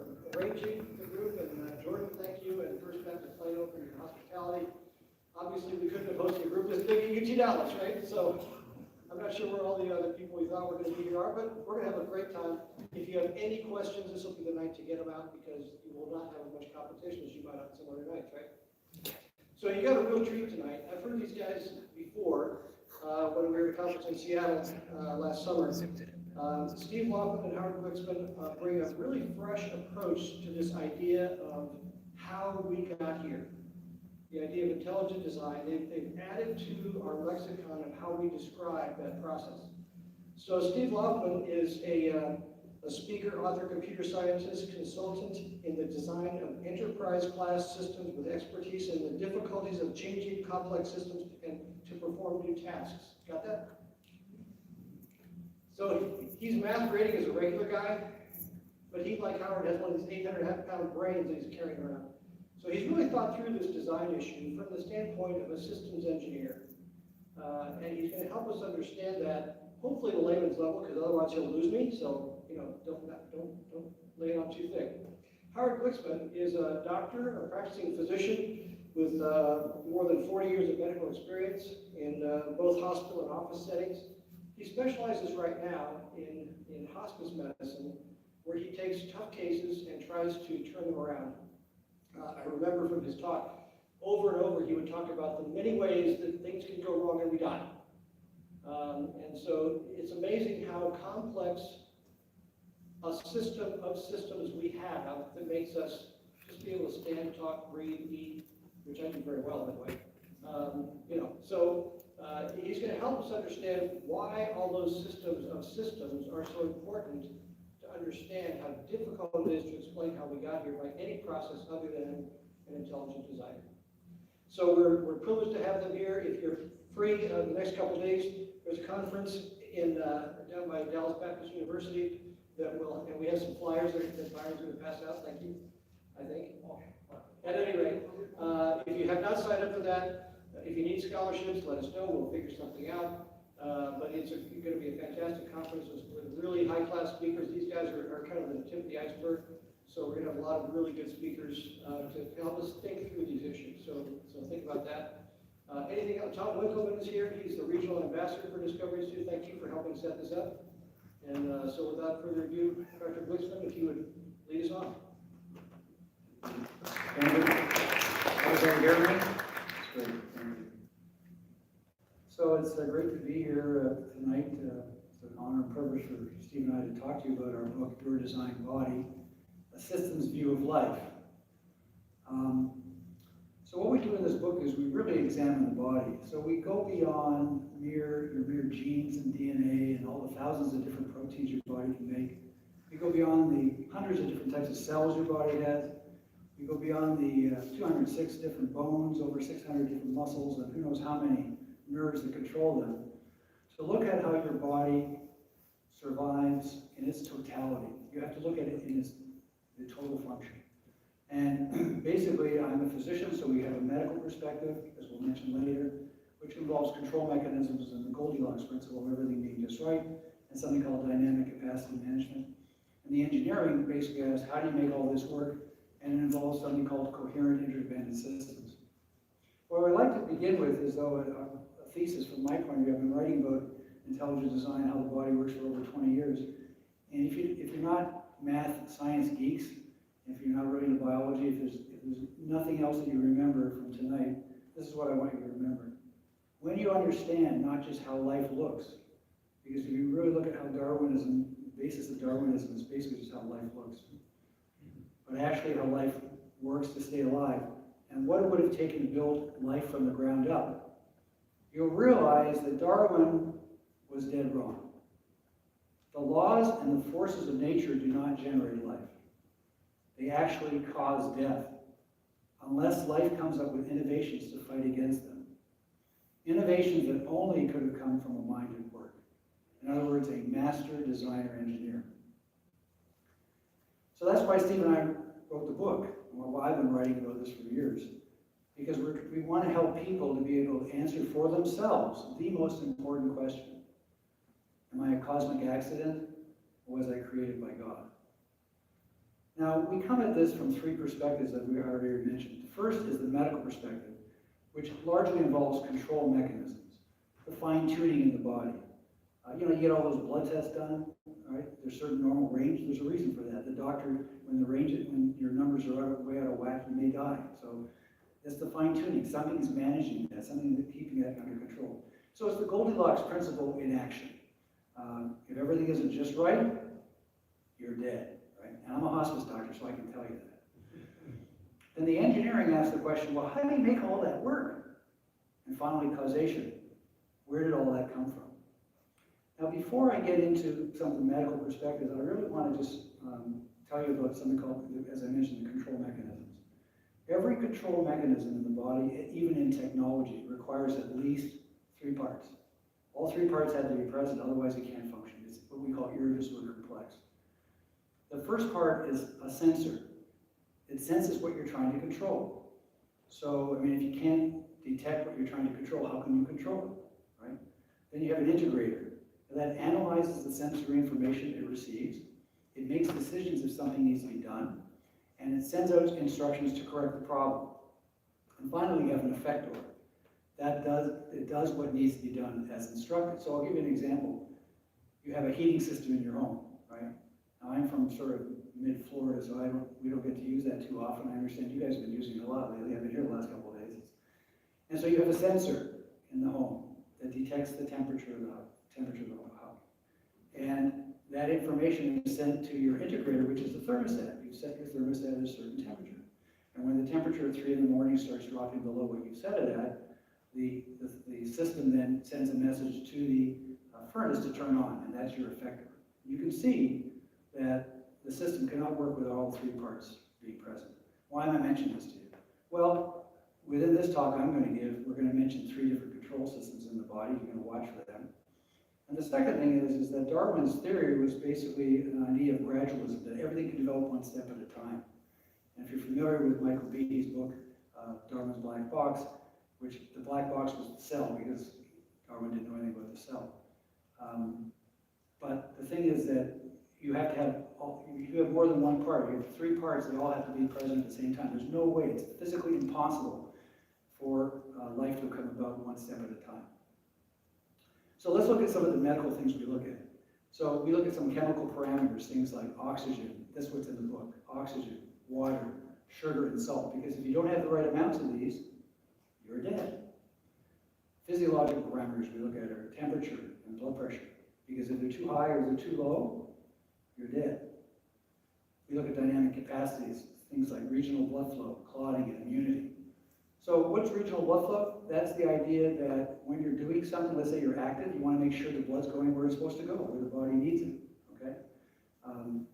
for arranging the group, and Jordan, thank you, and First Baptist Plano for your hospitality. Obviously, we couldn't have hosted a group this big in UT Dallas, right? So I'm not sure where all the other people we thought were going to be here are, but we're going to have a great time. If you have any questions, this will be the night to get them out, because you will not have as much competition as you might on some other nights, right? So you got a real treat tonight. I've heard these guys before when we were at a conference in Seattle last summer. Steve Laufmann and Glicksman bring a really fresh approach to this idea of how we got here. The idea of intelligent design. They've added to our lexicon of how we describe that process. So Steve Laufmann is a speaker, author, computer scientist, consultant in the design of enterprise-class systems with expertise in the difficulties of changing complex systems and to perform new tasks. Got that? So he's masquerading as a regular guy, but he, like Howard, has one of these 800-pound brains that he's carrying around. So he's really thought through this design issue from the standpoint of a systems engineer. And he's going to help us understand that, hopefully at a layman's level, because otherwise he'll lose me. So, you know, don't lay it on too thick. Howard Glicksman is a doctor, a practicing physician with more than 40 years of medical experience in both hospital and office settings. He specializes right now in hospice medicine, where he takes tough cases and tries to turn them around. I remember from his talk, over and over, he would talk about the many ways that things can go wrong and we die. And so it's amazing how complex a system of systems we have that makes us just be able to stand, talk, breathe, eat, which I do very well, by the way. You know, so he's going to help us understand why all those systems of systems are so important to understand how difficult it is to explain how we got here by any process other than an intelligent designer. So we're privileged to have them here. If you're free the next couple of days, there's a conference in down by Dallas Baptist University that will, and we have some flyers that Byron's going to pass out. Thank you, I think. At any rate, if you have not signed up for that, if you need scholarships, let us know. We'll figure something out. But it's going to be a fantastic conference with really high-class speakers. These guys are kind of the tip of the iceberg. So we're going to have a lot of really good speakers to help us think through these issues. So think about that. Anything else? Tom Winkleman is here. He's the regional ambassador for Discovery Institute. Thank you for helping set this up. And so without further ado, Dr. Glicksman, if you would lead us on. Thank you. How's everyone hearing me? It's great. Thank you. So it's great to be here tonight. It's an honor and privilege for Steve and I to talk to you about our book, Your Design Body, A Systems View of Life. So what we do in this book is we really examine the body. So we go beyond your mere genes and DNA and all the thousands of different proteins your body can make. We go beyond the hundreds of different types of cells your body has. We go beyond the 206 different bones, over 600 different muscles, and who knows how many nerves that control them. So look at how your body survives in its totality. You have to look at it in the total function. And basically, I'm a physician, so we have a medical perspective, as we'll mention later, which involves control mechanisms and the Goldilocks principle of everything being just right, and something called dynamic capacity management. And the engineering basically asks, how do you make all this work? And it involves something called coherent interdependent systems. What I'd like to begin with is, though, a thesis from my point of view. I've been writing about intelligent design, how the body works for over 20 years. And if you're not math, science geeks, if you're not really into biology, if there's nothing else that you remember from tonight, this is what I want you to remember. When you understand not just how life looks, because if you really look at how Darwinism, the basis of Darwinism is basically just how life looks, but actually how life works to stay alive, and what it would have taken to build life from the ground up, you'll realize that Darwin was dead wrong. The laws and the forces of nature do not generate life. They actually cause death, unless life comes up with innovations to fight against them. Innovations that only could have come from a mind at work. In other words, a master designer engineer. So that's why Steve and I wrote the book. Well, I've been writing about this for years. Because we want to help people to be able to answer for themselves the most important question. Am I a cosmic accident, or was I created by God? Now, we come at this from three perspectives that we already mentioned. The first is the medical perspective, which largely involves control mechanisms, the fine-tuning in the body. You know, you get all those blood tests done, right? There's certain normal range. There's a reason for that. The doctor, when your numbers are way out of whack, you may die. So it's the fine-tuning. Something's managing that, something that's keeping that under control. So it's the Goldilocks principle in action. If everything isn't just right, you're dead, right? And I'm a hospice doctor, so I can tell you that. Then the engineering asks the question, well, how do you make all that work? And finally, causation. Where did all that come from? Now, before I get into some of the medical perspectives, I really want to just tell you about something called, as I mentioned, the control mechanisms. Every control mechanism in the body, even in technology, requires at least three parts. All three parts have to be present, otherwise it can't function. It's what we call irreducible or complex. The first part is a sensor. It senses what you're trying to control. So, I mean, if you can't detect what you're trying to control, how can you control it, right? Then you have an integrator that analyzes the sensory information it receives. It makes decisions if something needs to be done, and it sends out instructions to correct the problem. And finally, you have an effector. It does what needs to be done as instructed. So I'll give you an example. You have a heating system in your home, right? Now I'm from sort of mid-Florida, so we don't get to use that too often. I understand you guys have been using it a lot lately. I've been here the last couple of days. And so you have a sensor in the home that detects the temperature of the house. And that information is sent to your integrator, which is the thermostat. You've set your thermostat at a certain temperature. And when the temperature at 3 in the morning starts dropping below what you've set it at, the system then sends a message to the furnace to turn on, and that's your effector. You can see that the system cannot work without all three parts being present. Why am I mentioning this to you? Well, within this talk we're going to mention three different control systems in the body. You're going to watch for them. And the second thing is that Darwin's theory was basically an idea of gradualism, that everything can develop one step at a time. And if you're familiar with Michael Behe's book, Darwin's Black Box, which the black box was the cell, because Darwin didn't know anything about the cell. But the thing is that you have more than one part. You have three parts that all have to be present at the same time. There's no way, it's physically impossible for life to come about one step at a time. So let's look at some of the medical things we look at. So we look at some chemical parameters, things like oxygen, that's what's in the book, oxygen, water, sugar, and salt, because if you don't have the right amounts of these, you're dead. Physiological parameters we look at are temperature and blood pressure, because if they're too high or they're too low, you're dead. We look at dynamic capacities, things like regional blood flow, clotting, and immunity. So what's regional blood flow? That's the idea that when you're doing something, let's say you're active, you want to make sure the blood's going where it's supposed to go, where the body needs it, okay?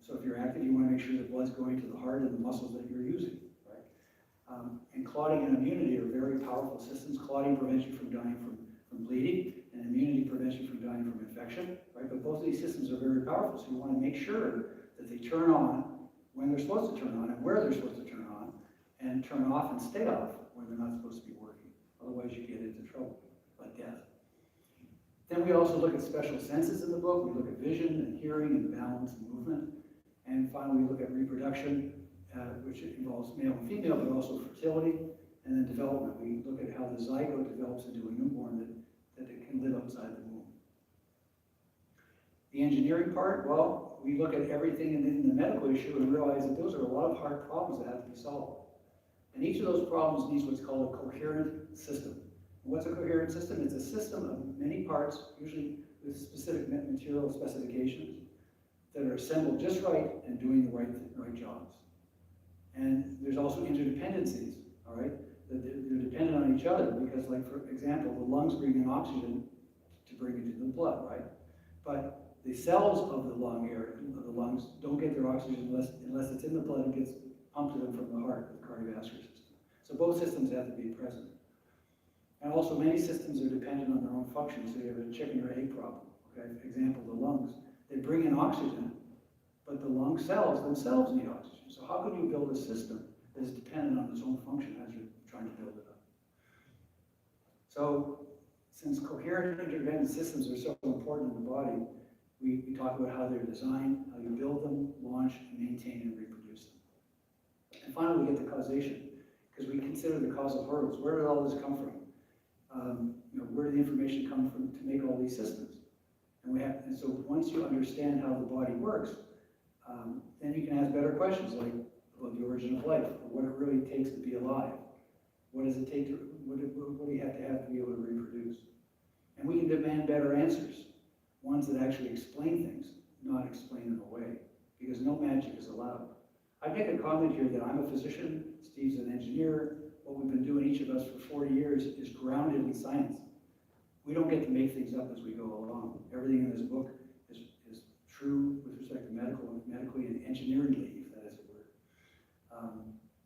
So if you're active, you want to make sure the blood's going to the heart and the muscles that you're using, right? And clotting and immunity are very powerful systems. Clotting prevents you from dying from bleeding, and immunity prevents you from dying from infection, right? But both of these systems are very powerful, so you want to make sure that they turn on when they're supposed to turn on and where they're supposed to turn on, and turn off and stay off when they're not supposed to be working. Otherwise you get into trouble, like death. Then we also look at special senses in the book. We look at vision and hearing and balance and movement. And finally we look at reproduction, which involves male and female, but also fertility. And then development. We look at how the zygote develops into a newborn that it can live outside the womb. The engineering part, well, we look at everything in the medical issue and realize that those are a lot of hard problems that have to be solved. And each of those problems needs what's called a coherent system. And what's a coherent system? It's a system of many parts, usually with specific material specifications, that are assembled just right and doing the right jobs. And there's also interdependencies, all right? They're dependent on each other because, like, for example, the lungs bring in oxygen to bring it into the blood, right? But the cells of the lung area, of the lungs, don't get their oxygen unless it's in the blood and gets pumped to them from the heart, the cardiovascular system. So both systems have to be present. And also many systems are dependent on their own function. So you have a chicken or egg problem, okay? For example, the lungs. They bring in oxygen, but the lung cells themselves need oxygen. So how can you build a system that is dependent on its own function as you're trying to build it up? So since coherent interdependent systems are so important in the body, we talk about how they're designed, how you build them, launch, maintain, and reproduce them. finally we get the causation, because we consider the causal hurdles. Where did all this come from? Where did the information come from to make all these systems? And so once you understand how the body works, then you can ask better questions like about the origin of life, or what it really takes to be alive. What does it take to, what do you have to be able to reproduce? And we can demand better answers, ones that actually explain things, not explain them away, because no magic is allowed. I make a comment here that I'm a physician, Steve's an engineer. What we've been doing, each of us, for 40 years is grounded in science. We don't get to make things up as we go along. Everything in this book is true with respect to medically and engineeringly, if that is a word.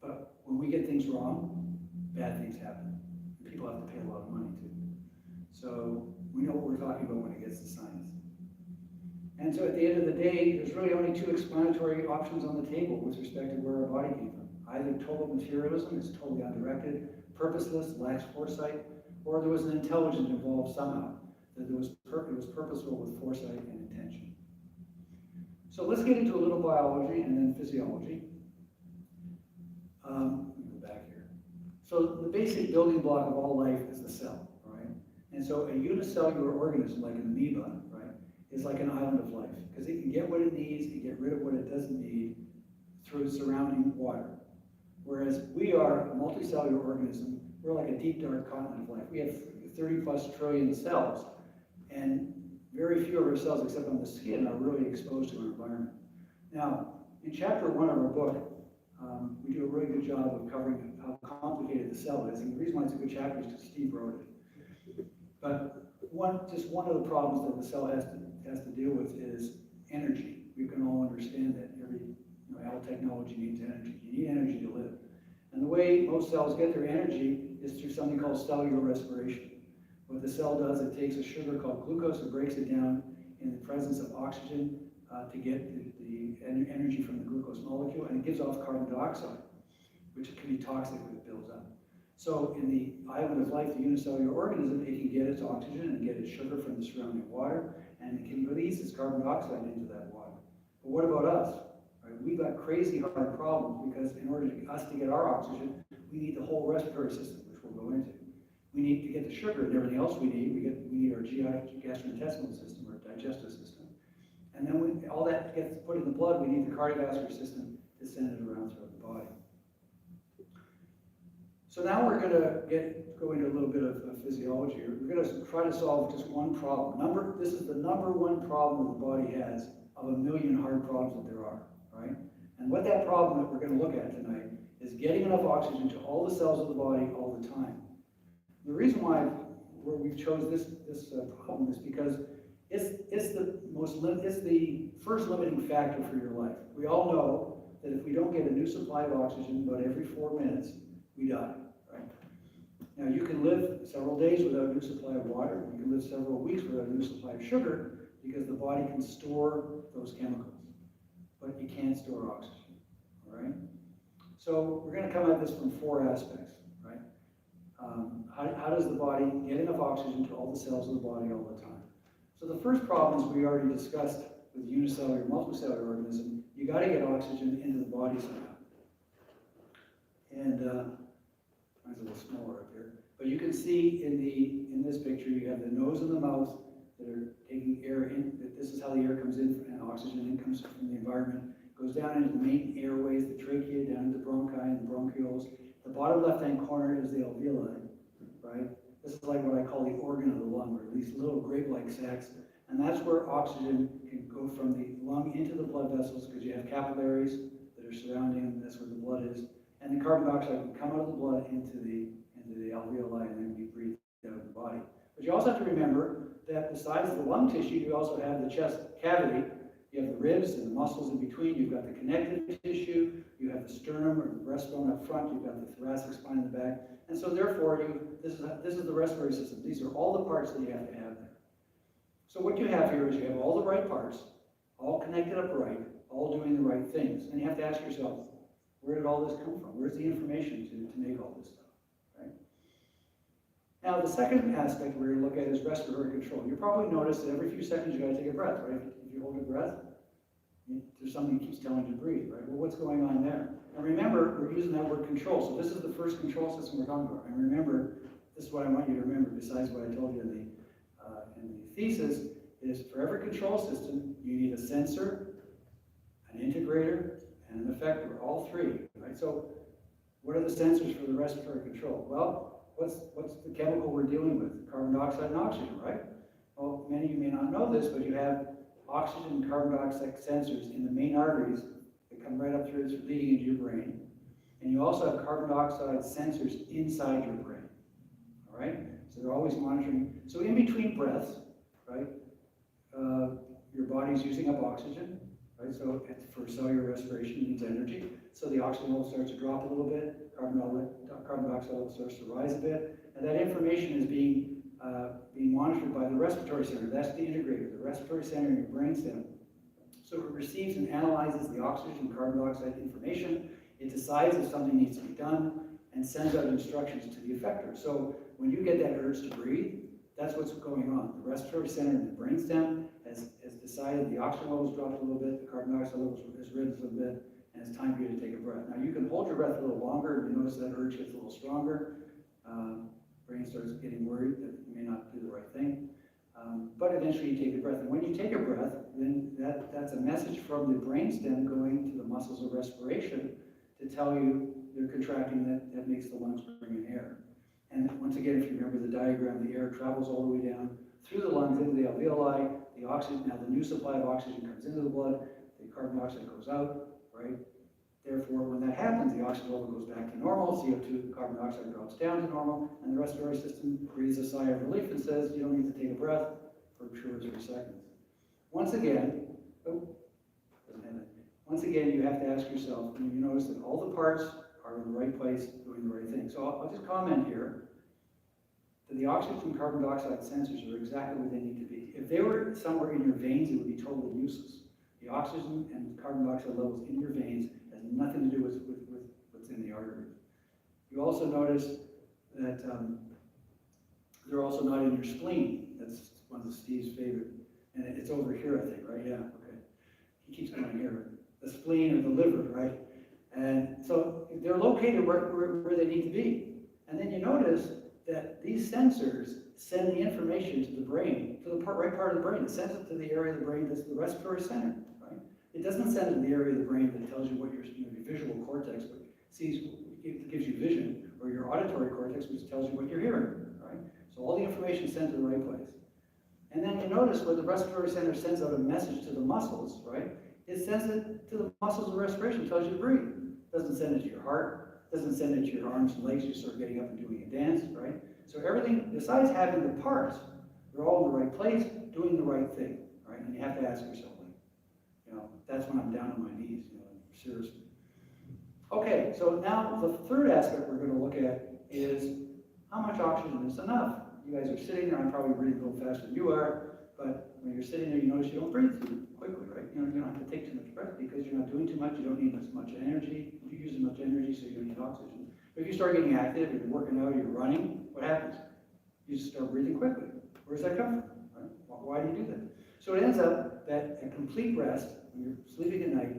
But when we get things wrong, bad things happen. And people have to pay a lot of money too. So we know what we're talking about when it gets to science. And so at the end of the day, there's really only two explanatory options on the table with respect to where our body came from. Either total materialism, is totally undirected, purposeless, lacks foresight, or there was an intelligence involved somehow, that it was purposeful with foresight and intention. So let's get into a little biology and then physiology. Let me go back here. So the basic building block of all life is the cell, right? And so a unicellular organism, like an amoeba, right, is like an island of life, because it can get what it needs and get rid of what it doesn't need through surrounding water. Whereas we are a multicellular organism, we're like a deep, dark continent of life. We have 30 plus trillion cells, and very few of our cells, except on the skin, are really exposed to our environment. Now, in chapter 1 of our book, we do a really good job of covering how complicated the cell is, and the reason why it's a good chapter is because Steve wrote it. But just one of the problems that the cell has to deal with is energy. We can all understand that all technology needs energy. You need energy to live. And the way most cells get their energy is through something called cellular respiration. What the cell does, it takes a sugar called glucose and breaks it down in the presence of oxygen to get the energy from the glucose molecule, and it gives off carbon dioxide, which can be toxic when it builds up. So in the island of life, the unicellular organism, it can get its oxygen and get its sugar from the surrounding water, and it can release its carbon dioxide into that water. But what about us? Right? We've got crazy hard problems because in order for us to get our oxygen, we need the whole respiratory system, which we'll go into. We need to get the sugar and everything else we need. We need our GI, gastrointestinal system, or digestive system. And then when all that gets put in the blood, we need the cardiovascular system to send it around throughout the body. So now we're going to go into a little bit of physiology. We're going to try to solve just one problem. This is the number one problem the body has of a million hard problems that there are, right? And what that problem that we're going to look at tonight is getting enough oxygen to all the cells of the body all the time. The reason why we chose this problem is because it's the first limiting factor for your life. We all know that if we don't get a new supply of oxygen about every 4 minutes, we die, right? Now you can live several days without a new supply of water. You can live several weeks without a new supply of sugar because the body can store those chemicals, but you can't store oxygen, all right? So we're going to come at this from 4 aspects, right? How does the body get enough oxygen to all the cells of the body all the time? So the first problem is we already discussed with unicellular, multicellular organism. You got to get oxygen into the body somehow. And mine's a little smaller up here, but you can see in this picture you have the nose and the mouth that are taking air in. This is how the air comes in, and oxygen in comes from the environment, goes down into the main airways, the trachea, down into the bronchi and the bronchioles. The bottom left-hand corner is the alveoli, right? This is like what I call the organ of the lung, or these little grape-like sacs, and that's where oxygen can go from the lung into the blood vessels, because you have capillaries that are surrounding them. That's where the blood is. And the carbon dioxide can come out of the blood into the alveoli and then be breathed out of the body. But you also have to remember that besides the lung tissue, you also have the chest cavity. You have the ribs and the muscles in between. You've got the connective tissue. You have the sternum or the breastbone up front. You've got the thoracic spine in the back. And so therefore, this is the respiratory system. These are all the parts that you have to have there. So what you have here is you have all the right parts, all connected up right, all doing the right things. And you have to ask yourself, where did all this come from? Where's the information to make all this stuff, right? Now, the second aspect we're going to look at is respiratory control. You probably noticed that every few seconds you got to take a breath, right? If you hold your breath, there's something that keeps telling you to breathe, right? Well, what's going on there? And remember, we're using that word control. So this is the first control system we're talking about. And remember, this is what I want you to remember, besides what I told you in the thesis, is for every control system, you need a sensor, an integrator, and an effector, all three, right? So what are the sensors for the respiratory control? Well, what's the chemical we're dealing with? Carbon dioxide and oxygen, right? Well, many of you may not know this, but you have oxygen and carbon dioxide sensors in the main arteries that come right up through, it's leading into your brain. And you also have carbon dioxide sensors inside your brain, all right? So they're always monitoring. So in between breaths, right, your body's using up oxygen, right? So for cellular respiration, it needs energy. So the oxygen level starts to drop a little bit, carbon dioxide level starts to rise a bit, and that information is being monitored by the respiratory center. That's the integrator, the respiratory center in your brainstem. So it receives and analyzes the oxygen and carbon dioxide information. It decides if something needs to be done and sends out instructions to the effector. So when you get that urge to breathe, that's what's going on. The respiratory center in the brainstem has decided the oxygen level's dropped a little bit, the carbon dioxide level has risen a little bit, and it's time for you to take a breath. Now you can hold your breath a little longer. You notice that urge gets a little stronger. Brain starts getting worried that you may not do the right thing. But eventually you take a breath. And when you take a breath, then that's a message from the brainstem going to the muscles of respiration to tell you they're contracting, that makes the lungs bring in air. And once again, if you remember the diagram, the air travels all the way down through the lungs into the alveoli. The oxygen, now the new supply of oxygen comes into the blood, the carbon dioxide goes out, right? Therefore, when that happens, the oxygen level goes back to normal, CO2, carbon dioxide drops down to normal, and the respiratory system breathes a sigh of relief and says, you don't need to take a breath for 2 or 3 seconds. Once again, you have to ask yourself, and you notice that all the parts are in the right place, doing the right thing. So I'll just comment here that the oxygen and carbon dioxide sensors are exactly where they need to be. If they were somewhere in your veins, it would be totally useless. The oxygen and carbon dioxide levels in your veins has nothing to do with what's in the arteries. You also notice that they're also not in your spleen. That's one of Steve's favorite. And it's over here, I think, right? Yeah, okay. He keeps going here. The spleen or the liver, right? And so they're located where they need to be. And then you notice that these sensors send the information to the brain, to the right part of the brain. It sends it to the area of the brain that's the respiratory center, right? It doesn't send it to the area of the brain that tells you what your visual cortex sees, it gives you vision, or your auditory cortex, which tells you what you're hearing, right? So all the information is sent to the right place. And then you notice where the respiratory center sends out a message to the muscles, right? It sends it to the muscles of respiration, tells you to breathe. It doesn't send it to your heart, it doesn't send it to your arms and legs, you start getting up and doing a dance, right? So everything, besides having the parts, they're all in the right place, doing the right thing, right? And you have to ask yourself, like, that's when I'm down on my knees, seriously. Okay, so now the third aspect we're going to look at is how much oxygen is enough. You guys are sitting there, I'm probably breathing a little faster than you are, but when you're sitting there, you notice you don't breathe too quickly, right? You don't have to take too much breath because you're not doing too much, you don't need as much energy, you use as much energy, so you don't need oxygen. But if you start getting active, you're working out, you're running, what happens? You just start breathing quickly. Where does that come from? Right? Why do you do that? So it ends up that at complete rest, when you're sleeping at night,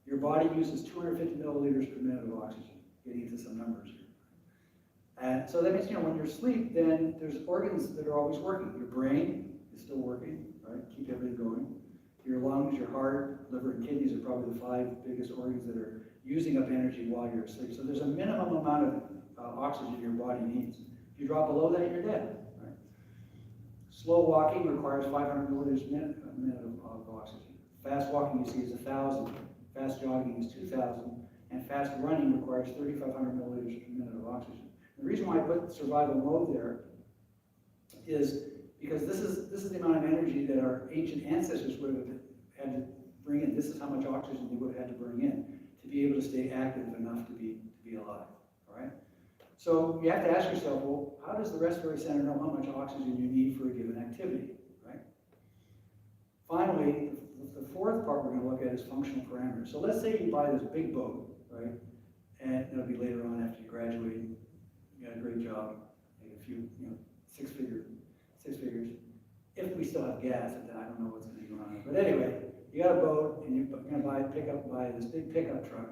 your body uses 250 milliliters per minute of oxygen, getting into some numbers here. And so that means, when you're asleep, then there's organs that are always working. Your brain is still working, right? Keep everything going. Your lungs, your heart, liver, and kidneys are probably the 5 biggest organs that are using up energy while you're asleep. So there's a minimum amount of oxygen your body needs. If you drop below that, you're dead. Right? Slow walking requires 500 milliliters a minute of oxygen. Fast walking, you see, is 1,000. Fast jogging is 2,000. And fast running requires 3,500 milliliters per minute of oxygen. The reason why I put survival mode there is because this is the amount of energy that our ancient ancestors would have had to bring in. This is how much oxygen they would have had to bring in to be able to stay active enough to be alive. All right. So you have to ask yourself, well, how does the respiratory center know how much oxygen you need for a given activity? Right. Finally, the fourth part we're going to look at is functional parameters. So let's say you buy this big boat, right? And it'll be later on after you graduate. You got a great job, make a few, six figures. If we still have gas, and I don't know what's going to be going on. But anyway, you got a boat, and you're going to buy this big pickup truck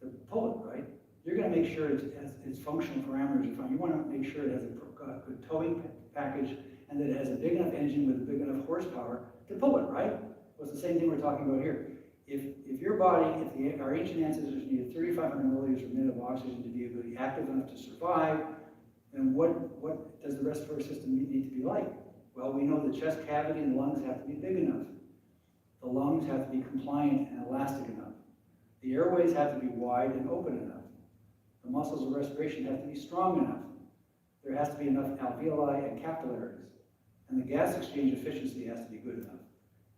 to pull it, right? You're going to make sure its functional parameters are fine. You want to make sure it has a good towing package and that it has a big enough engine with a big enough horsepower to pull it, right? Well, it's the same thing we're talking about here. If your body, our ancient ancestors needed 3,500 milliliters per minute of oxygen to be able to be active enough to survive, then what does the respiratory system need to be like? Well, we know the chest cavity and the lungs have to be big enough. The lungs have to be compliant and elastic enough. The airways have to be wide and open enough. The muscles of respiration have to be strong enough. There has to be enough alveoli and capillaries. And the gas exchange efficiency has to be good enough.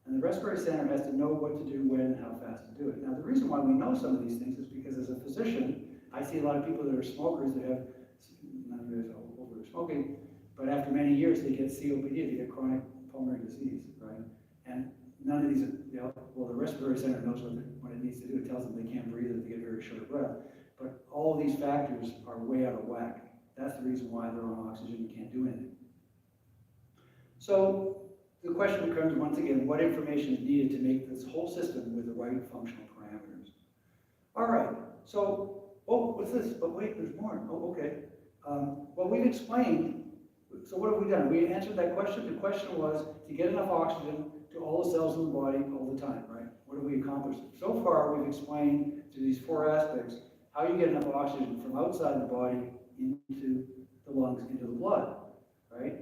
And the respiratory center has to know what to do, when, and how fast to do it. Now, the reason why we know some of these things is because as a physician, I see a lot of people that are smokers that have, none of you guys are over smoking, but after many years, they get COPD, they get chronic pulmonary disease, right? And none of these, well, the respiratory center knows what it needs to do. It tells them they can't breathe if they get very short breath. But all of these factors are way out of whack. That's the reason why they're on oxygen and can't do anything. So the question becomes, once again, what information is needed to make this whole system with the right functional parameters? All right, so, oh, what's this? But wait, there's more. Oh, okay. Well, we've explained, so what have we done? We answered that question. The question was to get enough oxygen to all the cells in the body all the time, right? What have we accomplished? So far, we've explained through these four aspects how you get enough oxygen from outside the body into the lungs, into the blood, right?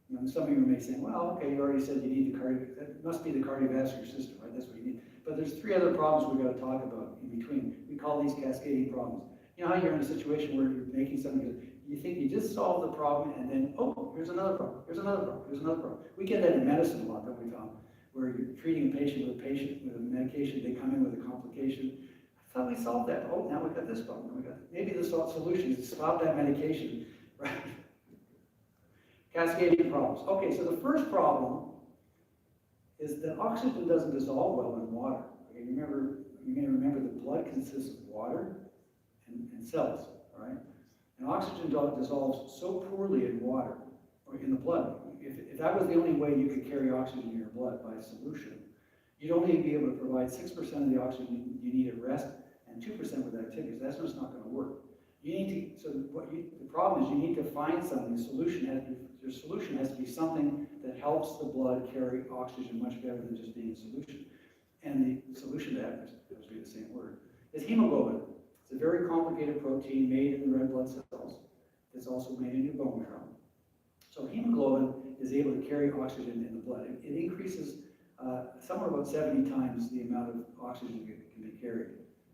You know, some of you may say, well, okay, you already said you need that must be the cardiovascular system, right? That's what you need. But there's three other problems we've got to talk about in between. We call these cascading problems. You know how you're in a situation where you're making something, you think you just solved the problem, and then, oh, here's another problem, here's another problem, here's another problem. We get that in medicine a lot, don't we, Tom? Where you're treating a patient with a medication, they come in with a complication. I thought we solved that. Oh, now we've got this problem. Maybe the solution is to stop that medication, right? Cascading problems. Okay, so the first problem is that oxygen doesn't dissolve well in water. Okay, you may remember that blood consists of water and cells, right? And oxygen dissolves so poorly in water or in the blood. If that was the only way you could carry oxygen in your blood by solution, you'd only be able to provide 6% of the oxygen you need at rest and 2% with activities. That's just not going to work. You need to, the problem is you need to find something. Your solution has to be something that helps the blood carry oxygen much better than just being a solution. And the solution to that, it'll be the same word, is hemoglobin. It's a very complicated protein made in the red blood cells. It's also made in your bone marrow. So hemoglobin is able to carry oxygen in the blood. It increases somewhere about 70 times the amount of oxygen that can be carried.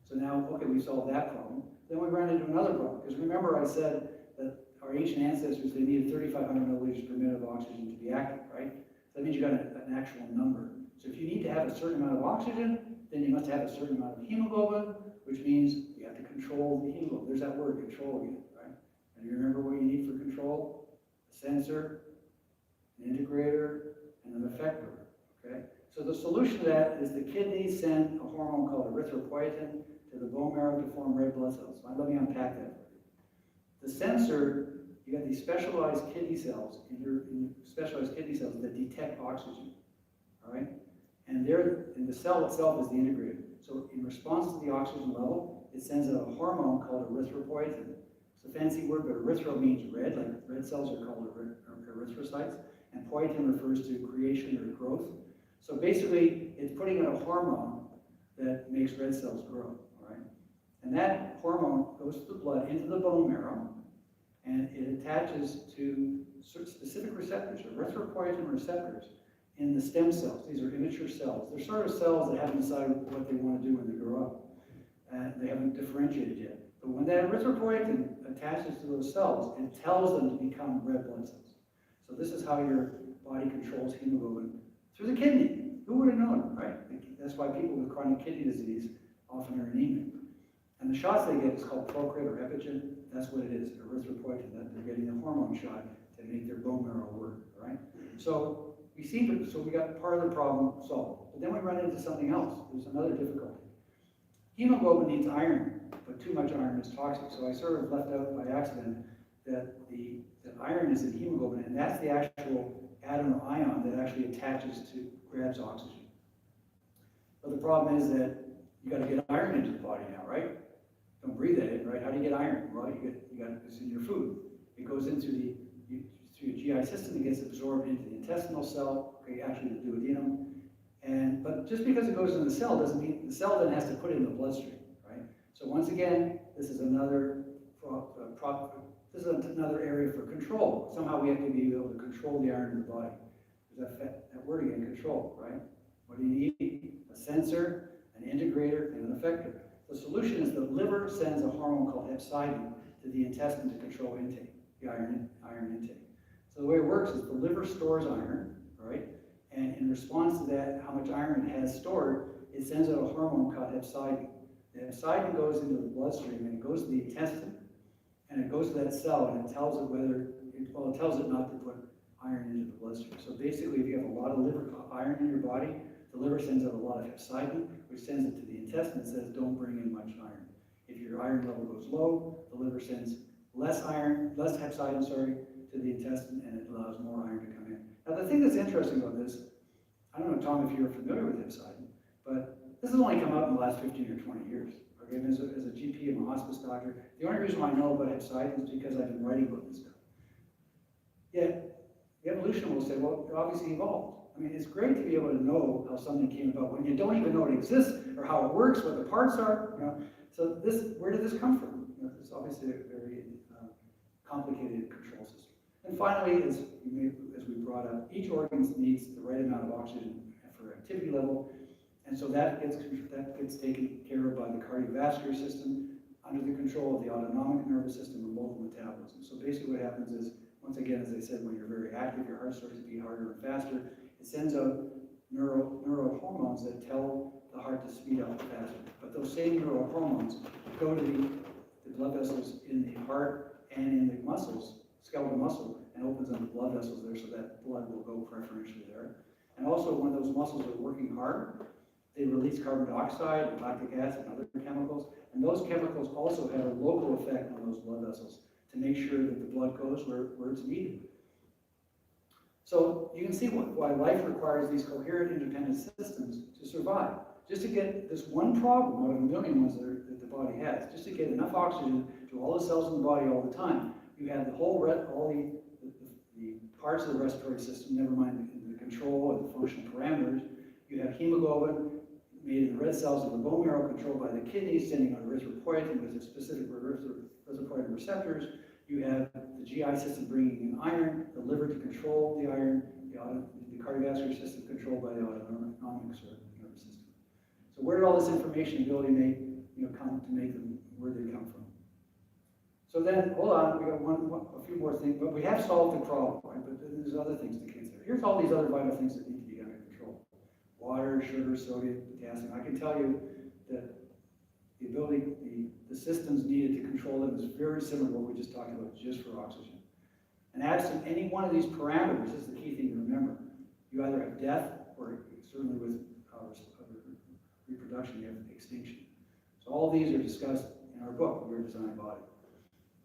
So now, okay, we solved that problem. Then we run into another problem, because remember I said that our ancient ancestors, they needed 3,500 milliliters per minute of oxygen to be active, right? So that means you got an actual number. So if you need to have a certain amount of oxygen, then you must have a certain amount of hemoglobin, which means you have to control the hemoglobin. There's that word, control again, right? And you remember what you need for control? A sensor, an integrator, and an effector, okay? So the solution to that is the kidneys send a hormone called erythropoietin to the bone marrow to form red blood cells. Let me unpack that for you. The sensor, you got these specialized kidney cells specialized kidney cells that detect oxygen, all right? And the cell itself is the integrator. So in response to the oxygen level, it sends out a hormone called erythropoietin. It's a fancy word, but erythro means red, like red cells are called erythrocytes, and poietin refers to creation or growth. So basically, it's putting out a hormone that makes red cells grow, all right? And that hormone goes to the blood, into the bone marrow, and it attaches to specific receptors, erythropoietin receptors, in the stem cells. These are immature cells. They're sort of cells that haven't decided what they want to do when they grow up. And they haven't differentiated yet. But when that erythropoietin attaches to those cells, it tells them to become red blood cells. So this is how your body controls hemoglobin through the kidney. Who would have known, right? That's why people with chronic kidney disease often are anemic. And the shots they get is called Procrit or Epigen. That's what it is, erythropoietin. That they're getting a hormone shot to make their bone marrow work, right? So we got part of the problem solved. But then we run into something else. There's another difficulty. Hemoglobin needs iron, but too much iron is toxic. So I sort of left out by accident that iron is in hemoglobin, and that's the actual atom or ion that actually grabs oxygen. But the problem is that you got to get iron into the body now, right? don't breathe that in, right? How do you get iron? Well, you got it's in your food. It goes into through your GI system, it gets absorbed into the intestinal cell, okay, actually the duodenum. But just because it goes in the cell doesn't mean the cell then has to put it in the bloodstream, right? So once again, this is another area for control. Somehow we have to be able to control the iron in the body. There's that word again, control, right? What do you need? A sensor, an integrator, and an effector. The solution is the liver sends a hormone called hepcidin to the intestine to control intake, the iron intake. So the way it works is the liver stores iron, right? And in response to that, how much iron it has stored, it sends out a hormone called hepcidin. The hepcidin goes into the bloodstream and it goes to the intestine, and it goes to that cell and it tells it it tells it not to put iron into the bloodstream. So basically, if you have a lot of iron in your body, the liver sends out a lot of hepcidin, which sends it to the intestine and says, don't bring in much iron. If your iron level goes low, the liver sends less hepcidin, to the intestine, and it allows more iron to come in. Now, the thing that's interesting about this, I don't know, Tom, if you're familiar with hepcidin, but this has only come out in the last 15 or 20 years. Okay, and as a GP, I'm a hospice doctor. The only reason why I know about hepcidin is because I've been writing about this stuff. Yet, the evolution will say, well, it obviously evolved. I mean, it's great to be able to know how something came about when you don't even know it exists or how it works, what the parts are. You know, so where did this come from? You know, it's obviously a very complicated control system. And finally, as we brought up, each organ needs the right amount of oxygen for activity level, and so that gets taken care of by the cardiovascular system under the control of the autonomic nervous system and local metabolism. So basically, what happens is, once again, as I said, when you're very active, your heart starts to beat harder and faster. It sends out neurohormones that tell the heart to speed up faster. But those same neurohormones go to the blood vessels in the heart and in the muscles, skeletal muscle, and opens up the blood vessels there so that blood will go preferentially there. And also, when those muscles are working hard, they release carbon dioxide and lactic acid and other chemicals. And those chemicals also have a local effect on those blood vessels to make sure that the blood goes where it's needed. So you can see why life requires these coherent, independent systems to survive. Just to get this one problem out of a million ones that the body has, just to get enough oxygen to all the cells in the body all the time, you have all the parts of the respiratory system, never mind the control and the functional parameters. You have hemoglobin made in the red cells of the bone marrow, controlled by the kidneys, sending out erythropoietin with its specific erythropoietin receptors. You have the GI system bringing in iron, the liver to control the iron, the cardiovascular system controlled by the autonomic nervous system. So where did all this information ability come to make them, where did they come from? So then, hold on, we got a few more things, but we have solved the problem, right? But then there's other things to consider. Here's all these other vital things that need to be under control. Water, sugar, sodium, potassium. I can tell you that the ability, the systems needed to control them is very similar to what we just talked about, just for oxygen. And absent any one of these parameters, this is the key thing to remember. You either have death, or certainly with reproduction, you have extinction. So all these are discussed in our book, Your Design Body.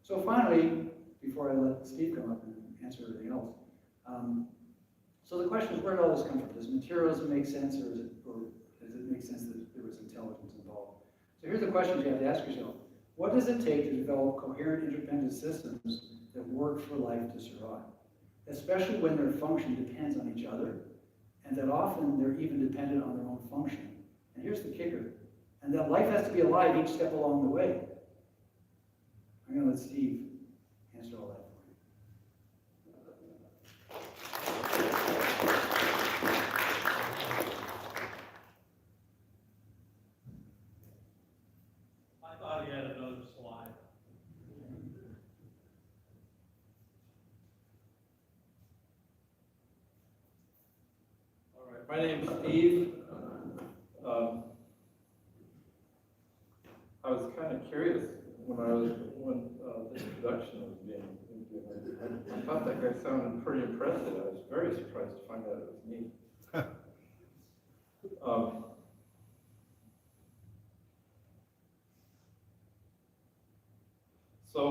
So finally, before I let Steve come up and answer everything else, so the question is, where did all this come from? Does materialism make sense, or does it make sense that there was intelligence involved? So here's the questions you have to ask yourself. What does it take to develop coherent, interdependent systems that work for life to survive? Especially when their function depends on each other, and that often they're even dependent on their own function. And here's the kicker, and that life has to be alive each step along the way. I'm going to let Steve answer all that for you. I thought he had another slide. All right, my name's Steve. I was kind of curious when this introduction was being given. I thought that guy sounded pretty impressive. I was very surprised to find out it was me. So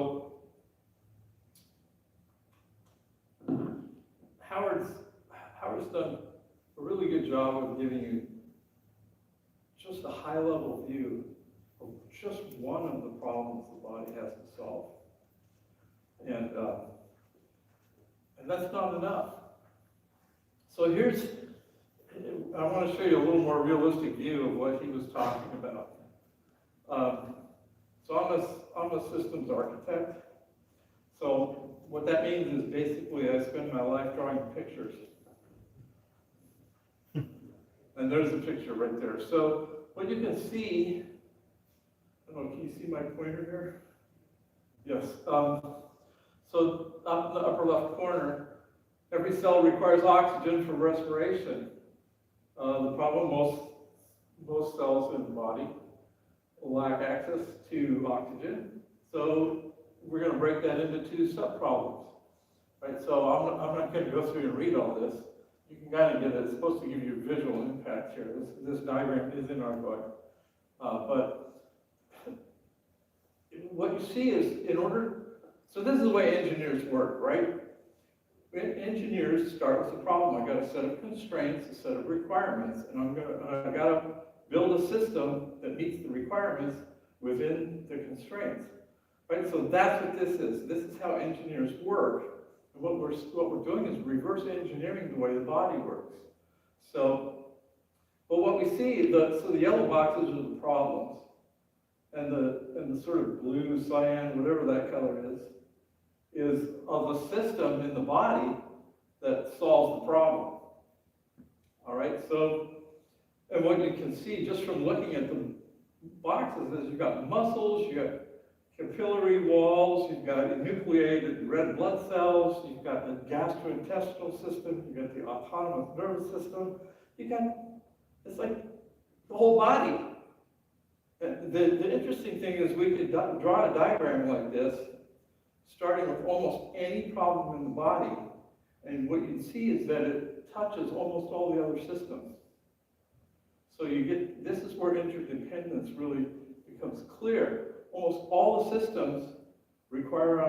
Howard's done a really good job of giving you just a high-level view of just one of the problems the body has to solve. And that's not enough. So I want to show you a little more realistic view of what he was talking about. So I'm a systems architect. So what that means is basically I spend my life drawing pictures. And there's a picture right there. So what you can see, I don't know, can you see my pointer here? Yes. So up in the upper left corner, every cell requires oxygen for respiration. The problem, most cells in the body lack access to oxygen. So we're going to break that into two sub-problems. Right? So I'm not going to go through and read all this. You can kind of get it. It's supposed to give you a visual impact here. This diagram is in our book. But what you see is so this is the way engineers work, right? Engineers start with a problem. I got a set of constraints, a set of requirements, and I got to build a system that meets the requirements within the constraints. Right? So that's what this is. This is how engineers work. And what we're doing is reverse engineering the way the body works. So, but what we see, so the yellow boxes are the problems, and the sort of blue, cyan, whatever that color is of a system in the body that solves the problem. All right, so, and what you can see just from looking at the boxes is you've got muscles, you've got capillary walls, you've got enucleated red blood cells, you've got the gastrointestinal system, you've got the autonomous nervous system, it's like the whole body. The interesting thing is we could draw a diagram like this, starting with almost any problem in the body, and what you'd see is that it touches almost all the other systems. So this is where interdependence really becomes clear. Almost all the systems require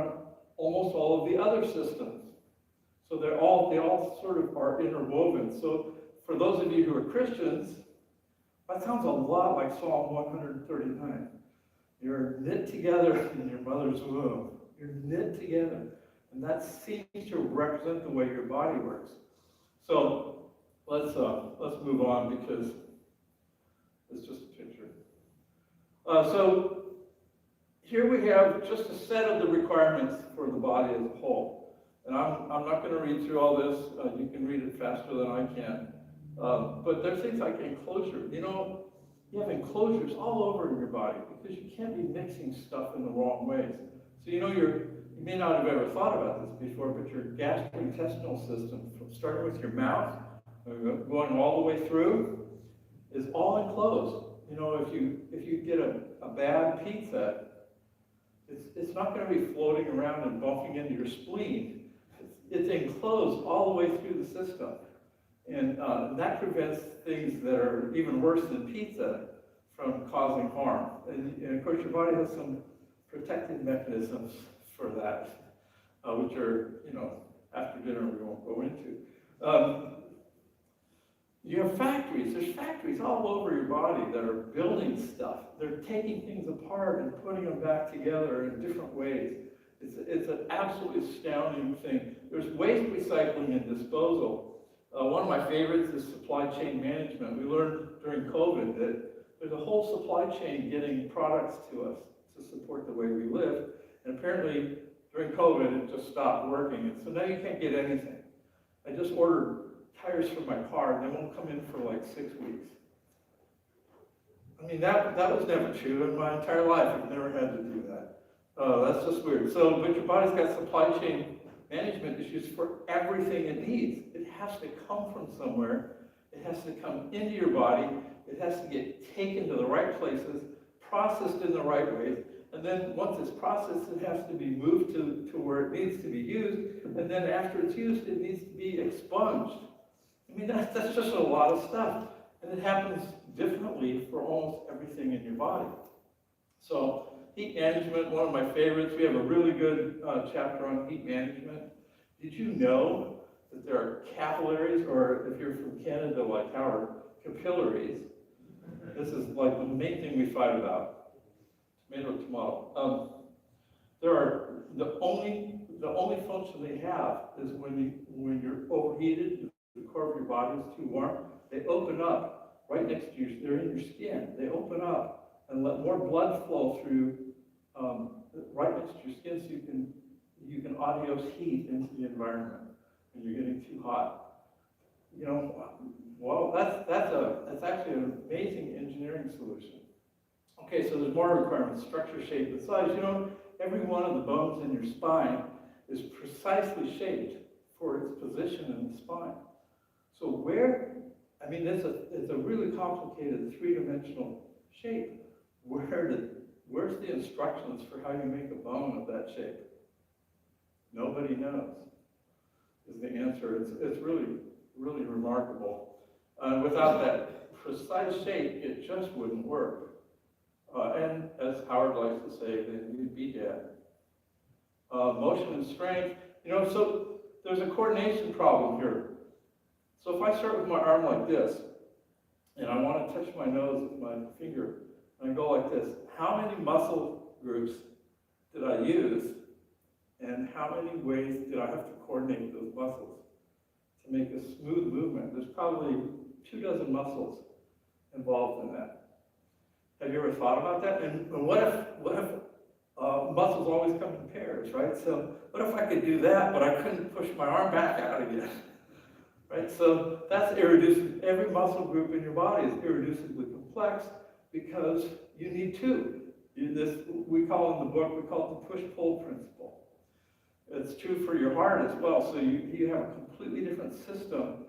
almost all of the other systems. So they all sort of are interwoven. So for those of you who are Christians, that sounds a lot like Psalm 139. You're knit together in your mother's womb. You're knit together. And that seems to represent the way your body works. So let's move on because it's just a picture. So here we have just a set of the requirements for the body as a whole. And I'm not going to read through all this. You can read it faster than I can. But there's things like enclosure. You have enclosures all over in your body because you can't be mixing stuff in the wrong ways. So you may not have ever thought about this before, but your gastrointestinal system, starting with your mouth, going all the way through, is all enclosed. If you get a bad pizza, it's not going to be floating around and bumping into your spleen. It's enclosed all the way through the system. And that prevents things that are even worse than pizza from causing harm. And of course, your body has some protective mechanisms for that, which are, after dinner we won't go into. You have factories. There's factories all over your body that are building stuff. They're taking things apart and putting them back together in different ways. It's an absolutely astounding thing. There's waste recycling and disposal. One of my favorites is supply chain management. We learned during COVID that there's a whole supply chain getting products to us to support the way we live. And apparently, during COVID, it just stopped working. And so now you can't get anything. I just ordered tires for my car, and they won't come in for like 6 weeks. I mean, that was never true. In my entire life, I've never had to do that. That's just weird. So, but your body's got supply chain management issues for everything it needs. It has to come from somewhere. It has to come into your body. It has to get taken to the right places, processed in the right ways, and then once it's processed, it has to be moved to where it needs to be used, and then after it's used, it needs to be expunged. I mean, that's just a lot of stuff, and it happens differently for almost everything in your body. So heat management, one of my favorites. We have a really good chapter on heat management. Did you know that there are capillaries, or if you're from Canada like Howard, capillaries? This is like the main thing we fight about. tomato. There are the only function they have is when you're overheated, the core of your body is too warm. They open up right next to you. They're in your skin. They open up and let more blood flow through right next to your skin, so you can adios heat into the environment when you're getting too hot. You know, well, that's actually an amazing engineering solution. Okay, so there's more requirements: structure, shape, and size. You know, every one of the bones in your spine is precisely shaped for its position in the spine. So I mean, it's a really complicated three-dimensional shape. Where's the instructions for how you make a bone of that shape? Nobody knows, is the answer. It's really, really remarkable. Without that precise shape, it just wouldn't work. And as Howard likes to say, then you'd be dead. Motion and strength, you know, so there's a coordination problem here. So if I start with my arm like this, and I want to touch my nose with my finger, and I go like this, how many muscle groups did I use, and how many ways did I have to coordinate those muscles to make a smooth movement? There's probably 24 muscles involved in that. Have you ever thought about that? And what if muscles always come in pairs, right? So what if I could do that, but I couldn't push my arm back out again, right? So that's irreducible. Every muscle group in your body is irreducibly complex because you need two. We call in the book, we call it the push-pull principle. It's true for your heart as well. So you have a completely different system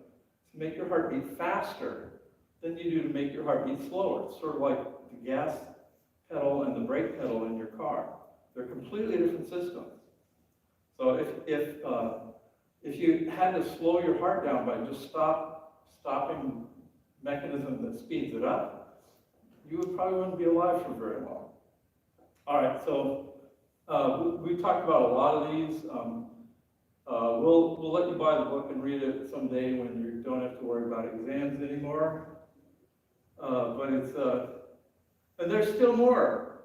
to make your heart beat faster than you do to make your heart beat slower. It's sort of like the gas pedal and the brake pedal in your car. They're completely different systems. So if you had to slow your heart down by just stopping mechanism that speeds it up, you probably wouldn't be alive for very long. All right, so we talked about a lot of these. We'll let you buy the book and read it someday when you don't have to worry about exams anymore. But and there's still more.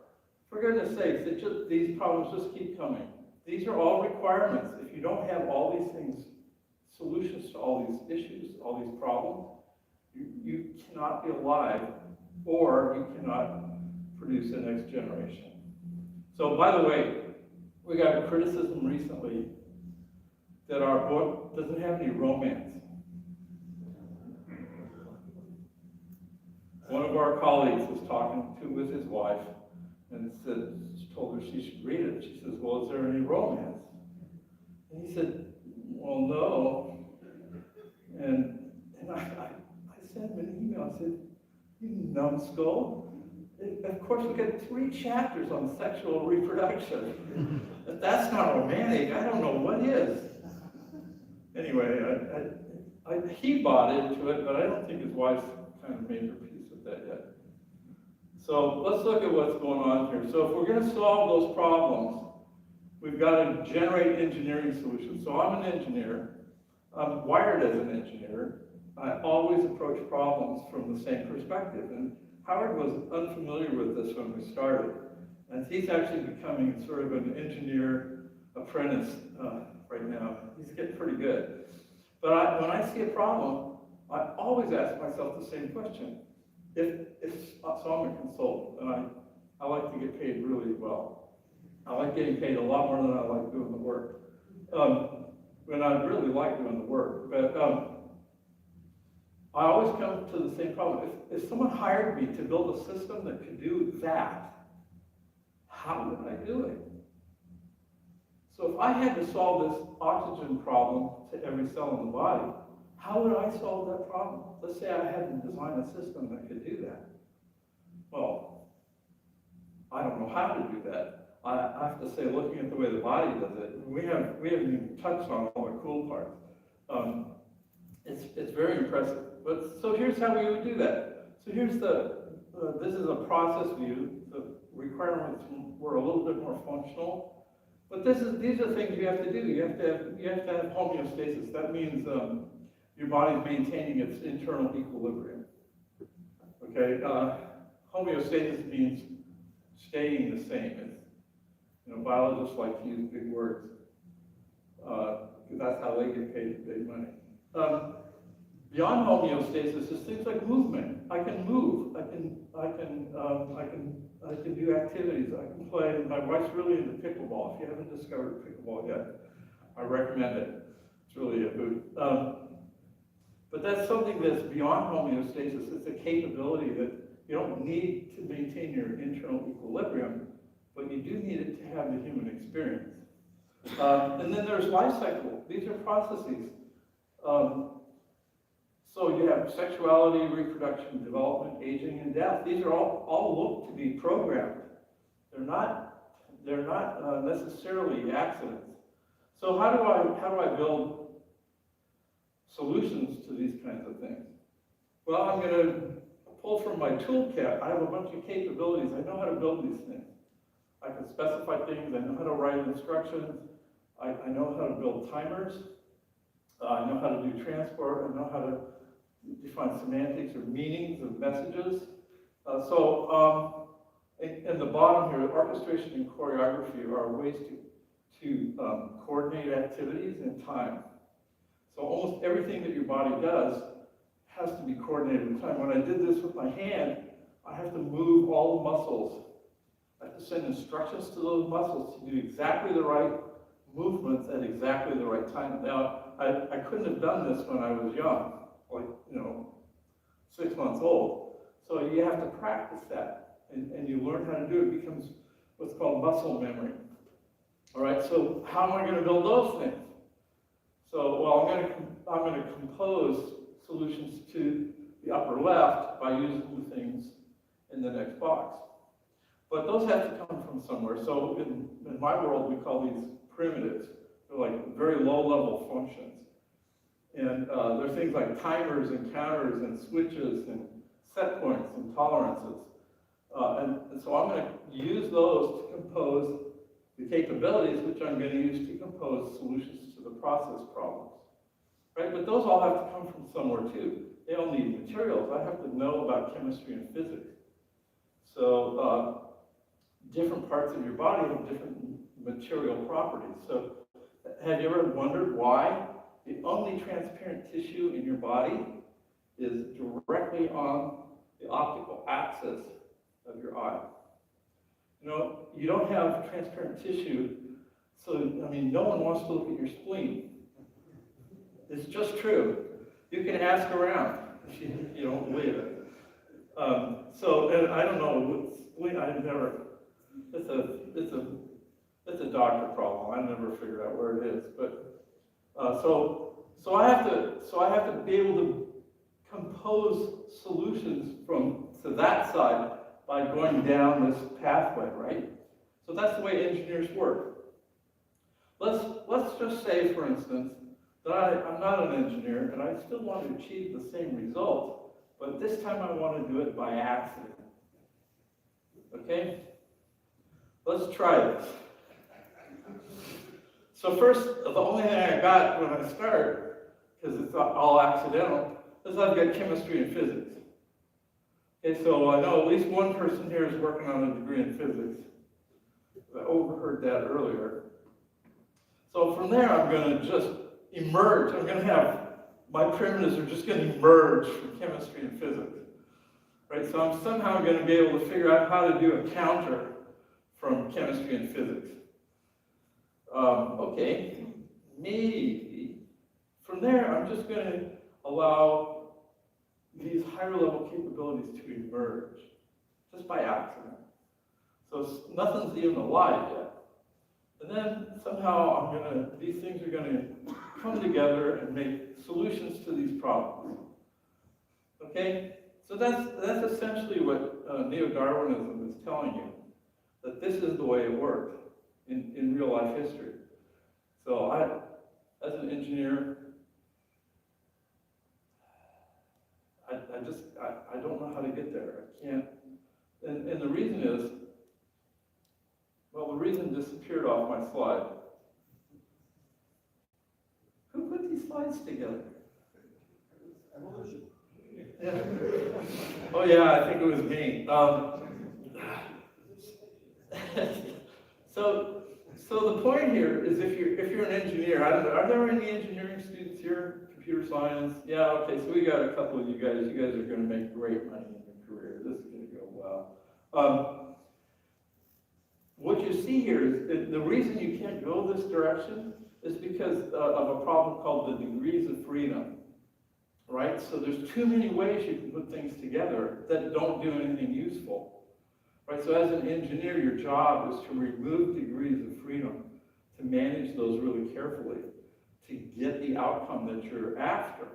For goodness sakes, these problems just keep coming. These are all requirements. If you don't have all these things, solutions to all these issues, all these problems, you cannot be alive, or you cannot produce the next generation. So, by the way, we got a criticism recently that our book doesn't have any romance. One of our colleagues was talking with his wife and told her she should read it. She says, well, is there any romance? And he said, well, no. And I sent him an email. I said, you numbskull. Of course, we got 3 chapters on sexual reproduction. If that's not romantic, I don't know what is. Anyway, he bought into it, but I don't think his wife's kind of made her peace with that yet. So let's look at what's going on here. So if we're going to solve those problems, we've got to generate engineering solutions. So I'm an engineer. I'm wired as an engineer. I always approach problems from the same perspective. And Howard was unfamiliar with this when we started. And he's actually becoming sort of an engineer apprentice right now. He's getting pretty good. But when I see a problem, I always ask myself the same question. So I'm a consultant, and I like to get paid really well. I like getting paid a lot more than I like doing the work. When I really like doing the work. But I always come to the same problem. If someone hired me to build a system that could do that, how would I do it? So if I had to solve this oxygen problem to every cell in the body, how would I solve that problem? Let's say I had to design a system that could do that. Well, I don't know how to do that. I have to say, looking at the way the body does it, we haven't even touched on all the cool parts. It's very impressive. But so here's how we would do that. So here's this is a process view. The requirements were a little bit more functional. But these are things you have to do. You have to have homeostasis. That means your body's maintaining its internal equilibrium. Okay, homeostasis means staying the same. It's, biologists like to use big words, because that's how they get paid big money. Beyond homeostasis is things like movement. I can move. I can do activities. I can play. My wife's really into pickleball. If you haven't discovered pickleball yet, I recommend it. It's really a hoot. But that's something that's beyond homeostasis. It's a capability that you don't need to maintain your internal equilibrium, but you do need it to have the human experience. And then there's life cycle. These are processes. So you have sexuality, reproduction, development, aging, and death. These are all look to be programmed. They're not necessarily accidents. So how do I build solutions to these kinds of things? Well, I'm going to pull from my toolkit. I have a bunch of capabilities. I know how to build these things. I can specify things. I know how to write instructions. I know how to build timers. I know how to do transport. I know how to define semantics or meanings of messages. In the bottom here, orchestration and choreography are ways to coordinate activities in time. So almost everything that your body does has to be coordinated in time. When I did this with my hand, I have to move all the muscles. I have to send instructions to those muscles to do exactly the right movements at exactly the right time. Now, I couldn't have done this when I was young, like, 6 months old. So you have to practice that, and you learn how to do it. It becomes what's called muscle memory. All right, so how am I going to build those things? So, well, I'm going to compose solutions to the upper left by using the things in the next box. But those have to come from somewhere. So in my world, we call these primitives. They're like very low-level functions. And they're things like timers and counters and switches and set points and tolerances. And so I'm going to use those to compose the capabilities which I'm going to use to compose solutions to the process problems. Right? But those all have to come from somewhere too. They all need materials. I have to know about chemistry and physics. So different parts of your body have different material properties. So have you ever wondered why the only transparent tissue in your body is directly on the optical axis of your eye? You don't have transparent tissue, so, no one wants to look at your spleen. It's just true. You can ask around if you don't believe it. And I don't know, spleen, it's a doctor problem. I never figured out where it is, but so I have to be able to compose solutions to that side by going down this pathway, right? So that's the way engineers work. Let's just say, for instance, that I'm not an engineer and I still want to achieve the same result, but this time I want to do it by accident. Okay? Let's try this. So first, the only thing I got when I start, because it's all accidental, is I've got chemistry and physics. Okay, so I know at least one person here is working on a degree in physics. I overheard that earlier. So from there, I'm going to just emerge. I'm going to have, my primitives are just going to emerge from chemistry and physics. Right, so I'm somehow going to be able to figure out how to do a counter from chemistry and physics. Okay, maybe. From there, I'm just going to allow these higher level capabilities to emerge, just by accident. So nothing's even alive yet. And then somehow these things are going to come together and make solutions to these problems. Okay? So that's essentially what neo-Darwinism is telling you, that this is the way it worked in real life history. So as an engineer, I don't know how to get there. I can't. And the reason is, well, the reason disappeared off my slide. Who put these slides together? Evolution. Yeah. Oh yeah, I think it was me. So the point here is if you're an engineer, I don't know, are there any engineering students here? Computer science? Yeah, okay, so we got a couple of you guys. You guys are going to make great money in your career. This is going to go well. What you see here is that the reason you can't go this direction is because of a problem called the degrees of freedom, right? So there's too many ways you can put things together that don't do anything useful, right? So as an engineer, your job is to remove degrees of freedom, to manage those really carefully, to get the outcome that you're after,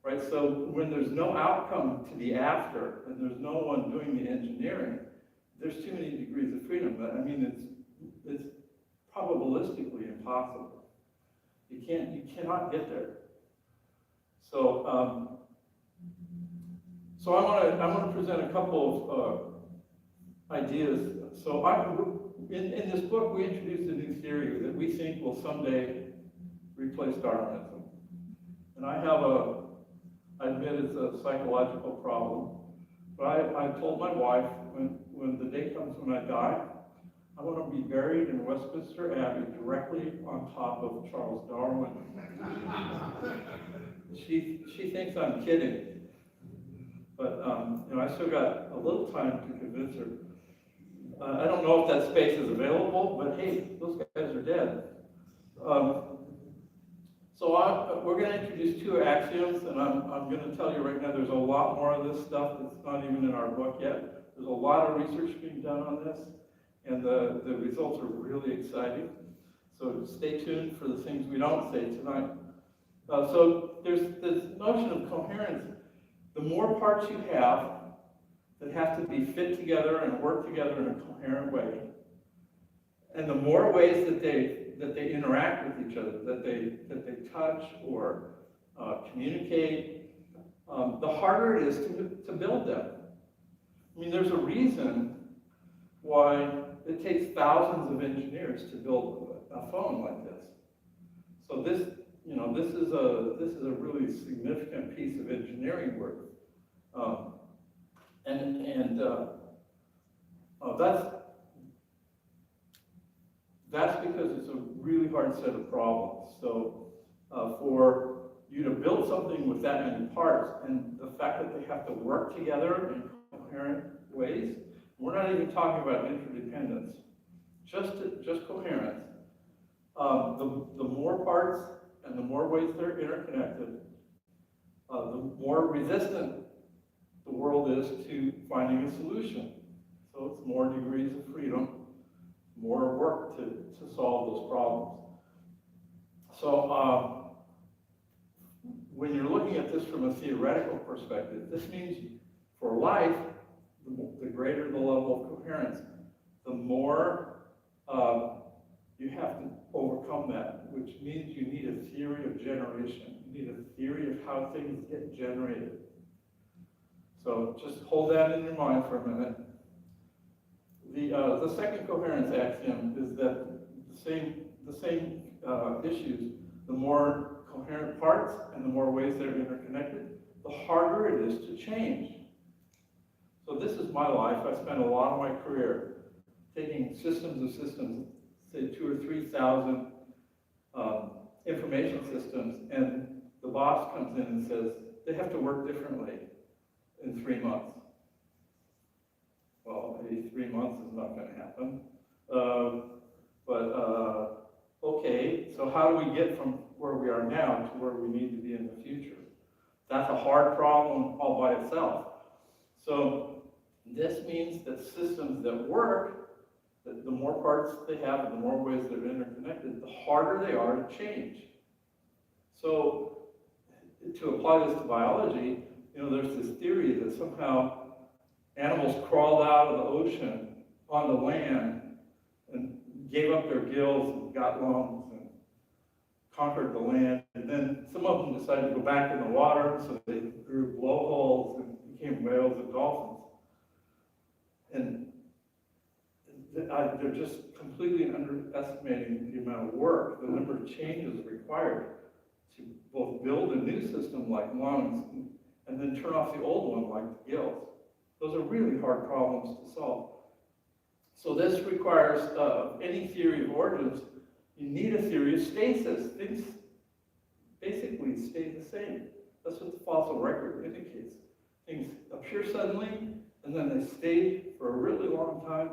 right? So when there's no outcome to be after, and there's no one doing the engineering, there's too many degrees of freedom. I mean, it's probabilistically impossible. You cannot get there. So, I want to present a couple of ideas. So, in this book, we introduced a new theory that we think will someday replace Darwinism. And I admit it's a psychological problem, but I told my wife when the day comes when I die, I want to be buried in Westminster Abbey directly on top of Charles Darwin. She thinks I'm kidding, but I still got a little time to convince her. I don't know if that space is available, but hey, those guys are dead. We're going to introduce two axioms, and I'm going to tell you right now there's a lot more of this stuff that's not even in our book yet. There's a lot of research being done on this, and the results are really exciting. So stay tuned for the things we don't say tonight. So there's this notion of coherence. The more parts you have that have to be fit together and work together in a coherent way, and the more ways that they interact with each other, that they touch or communicate, the harder it is to build them. I mean, there's a reason why it takes thousands of engineers to build a phone like this. So this is a really significant piece of engineering work, that's because it's a really hard set of problems. So for you to build something with that many parts, and the fact that they have to work together in coherent ways, we're not even talking about interdependence, just coherence. The more parts and the more ways they're interconnected, the more resistant the world is to finding a solution. So it's more degrees of freedom, more work to solve those problems. So when you're looking at this from a theoretical perspective, this means for life, the greater the level of coherence, the more you have to overcome that, which means you need a theory of generation. You need a theory of how things get generated. So just hold that in your mind for a minute. The second coherence axiom is that the same issues, the more coherent parts and the more ways they're interconnected, the harder it is to change. So this is my life. I spent a lot of my career taking systems of systems, say 2,000 or 3,000 information systems, and the boss comes in and says, they have to work differently in 3 months. Well, maybe 3 months is not going to happen. Okay, so how do we get from where we are now to where we need to be in the future? That's a hard problem all by itself. So this means that systems that work, that the more parts they have and the more ways they're interconnected, the harder they are to change. So to apply this to biology, there's this theory that somehow animals crawled out of the ocean on the land and gave up their gills and got lungs and conquered the land. And then some of them decided to go back in the water, so they grew blowholes and became whales and dolphins. And they're just completely underestimating the amount of work, the number of changes required to both build a new system like lungs and then turn off the old one like the gills. Those are really hard problems to solve. So this requires any theory of origins, you need a theory of stasis. Things basically stay the same. That's what the fossil record indicates. Things appear suddenly, and then they stay for a really long time,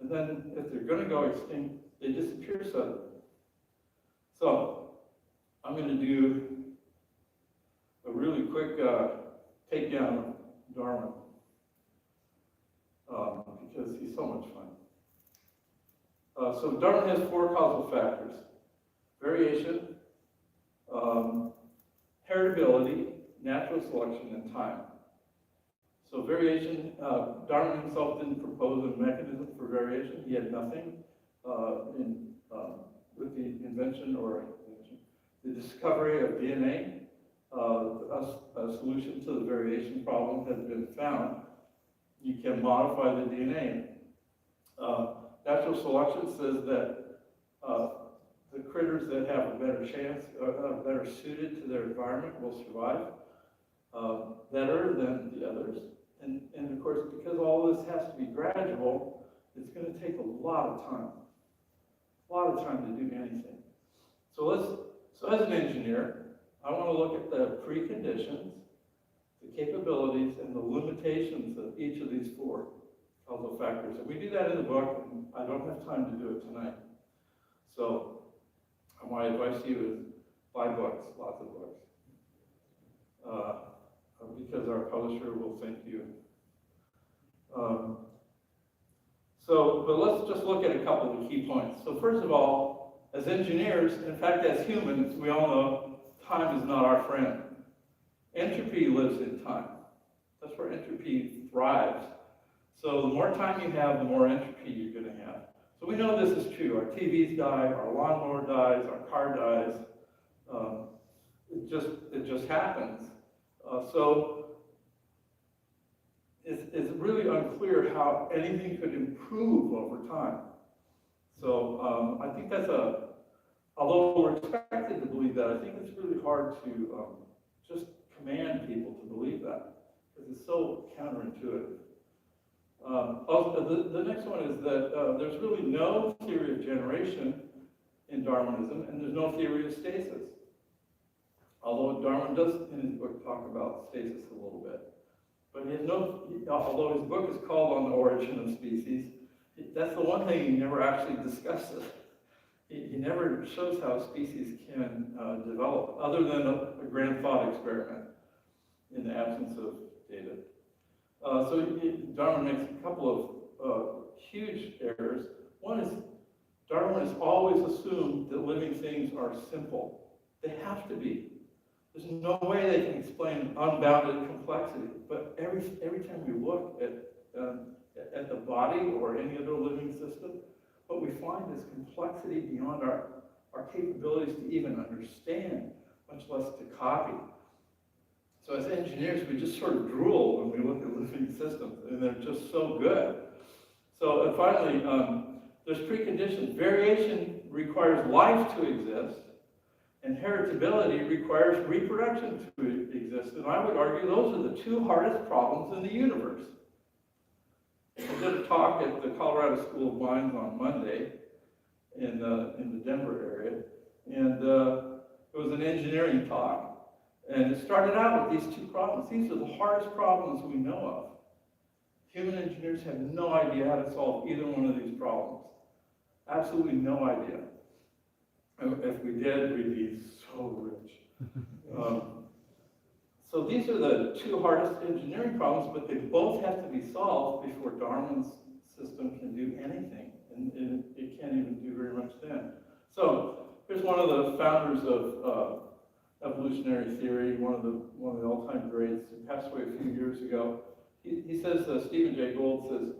and then if they're going to go extinct, they disappear suddenly. So I'm going to do a really quick takedown of Darwin because he's so much fun. So Darwin has 4 causal factors: variation, heritability, natural selection, and time. So variation, Darwin himself didn't propose a mechanism for variation. He had nothing with the invention or the discovery of DNA. A solution to the variation problem has been found. You can modify the DNA. Natural selection says that the critters that have a better chance, are better suited to their environment will survive better than the others. And of course, because all this has to be gradual, it's going to take a lot of time to do anything. So as an engineer, I want to look at the preconditions, the capabilities, and the limitations of each of these 4 causal factors. And we do that in the book, and I don't have time to do it tonight. So my advice to you is buy books, lots of books, because our publisher will thank you. But let's just look at a couple of the key points. So first of all, as engineers, in fact, as humans, we all know time is not our friend. Entropy lives in time. That's where entropy thrives. So the more time you have, the more entropy you're going to have. So we know this is true. Our TVs die, our lawnmower dies, our car dies. It just happens. So it's really unclear how anything could improve over time. So I think that's although we're expected to believe that, I think it's really hard to just command people to believe that, because it's so counterintuitive. Also, the next one is that there's really no theory of generation in Darwinism, and there's no theory of stasis. Although Darwin does, in his book, talk about stasis a little bit. But he has although his book is called On the Origin of Species, that's the one thing he never actually discusses. He never shows how species can develop, other than a grand thought experiment in the absence of data. So Darwin makes a couple of huge errors. One is Darwin has always assumed that living things are simple. They have to be. There's no way they can explain unbounded complexity. But every time we look at the body or any other living system, what we find is complexity beyond our capabilities to even understand, much less to copy. So as engineers, we just sort of drool when we look at living systems, and they're just so good. So finally, there's preconditions. Variation requires life to exist, and heritability requires reproduction to exist. And I would argue those are the 2 hardest problems in the universe. I did a talk at the Colorado School of Mines on Monday in the Denver area, and it was an engineering talk. And it started out with these 2 problems. These are the hardest problems we know of. Human engineers have no idea how to solve either one of these problems. Absolutely no idea. If we did, we'd be so rich. So these are the 2 hardest engineering problems, but they both have to be solved before Darwin's system can do anything. And it can't even do very much then. So here's one of the founders of evolutionary theory, one of the all-time greats, who passed away a few years ago. He says, Stephen Jay Gould says,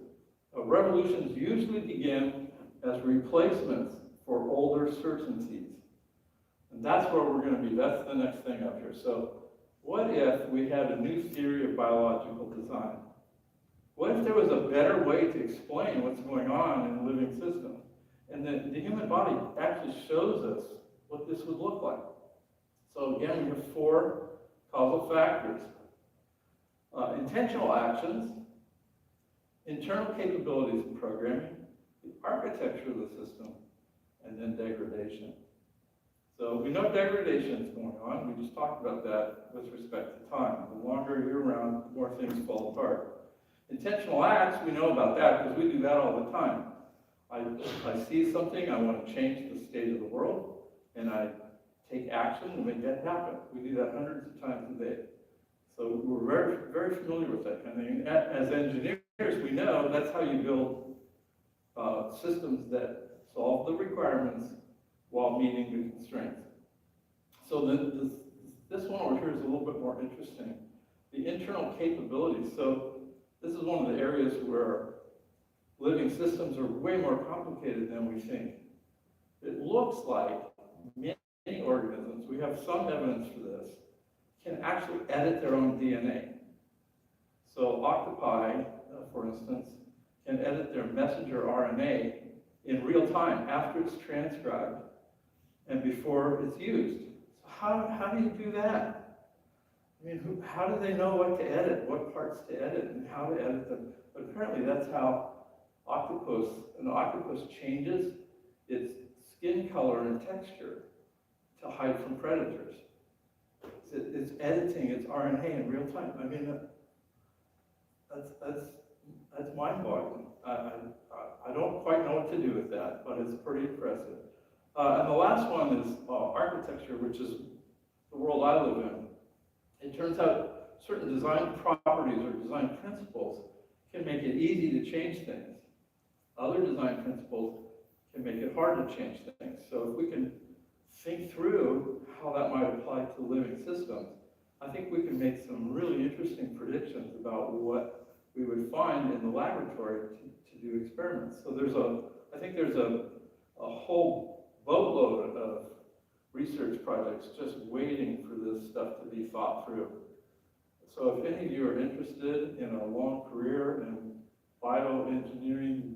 revolutions usually begin as replacements for older certainties. And that's where we're going to be. That's the next thing up here. So what if we had a new theory of biological design? What if there was a better way to explain what's going on in a living system? And the human body actually shows us what this would look like. So again, we have 4 causal factors. Intentional actions, internal capabilities in programming, the architecture of the system, and then degradation. So we know degradation is going on. We just talked about that with respect to time. The longer you're around, the more things fall apart. Intentional acts, we know about that because we do that all the time. I see something, I want to change the state of the world, and I take action to make that happen. We do that hundreds of times a day. So we're very, very familiar with that kind of thing. As engineers, we know that's how you build systems that solve the requirements while meeting the constraints. So this one over here is a little bit more interesting. The internal capabilities. So this is one of the areas where living systems are way more complicated than we think. It looks like many organisms, we have some evidence for this, can actually edit their own DNA. So octopi, for instance, can edit their messenger RNA in real time after it's transcribed and before it's used. So how do you do that? I mean, how do they know what to edit, what parts to edit, and how to edit them? But apparently that's how an octopus changes its skin color and texture to hide from predators. It's editing its RNA in real time. I mean, that's mind-boggling. I don't quite know what to do with that, but it's pretty impressive. And the last one is architecture, which is the world I live in. It turns out certain design properties or design principles can make it easy to change things. Other design principles can make it hard to change things. So if we can think through how that might apply to living systems, I think we can make some really interesting predictions about what we would find in the laboratory to do experiments. So I think there's a whole boatload of research projects just waiting for this stuff to be thought through. So if any of you are interested in a long career in bioengineering,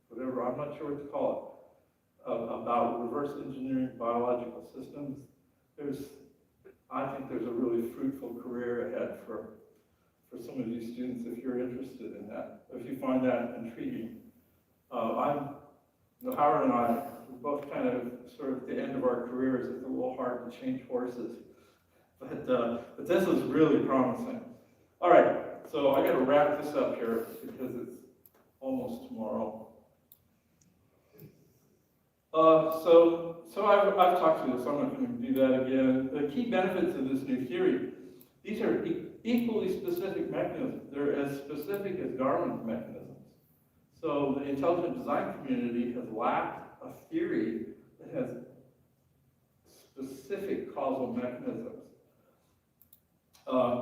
whatever, I'm not sure what to call it, about reverse engineering biological systems, I think there's a really fruitful career ahead for some of you students if you're interested in that, if you find that intriguing. Howard and I, we're both kind of sort of at the end of our careers. It's a little hard to change horses, but this is really promising. All right, so I got to wrap this up here because it's almost tomorrow. So I've talked to this. I'm not going to do that again. The key benefits of this new theory. These are equally specific mechanisms. They're as specific as Darwin's mechanisms. So the intelligent design community has lacked a theory that has specific causal mechanisms.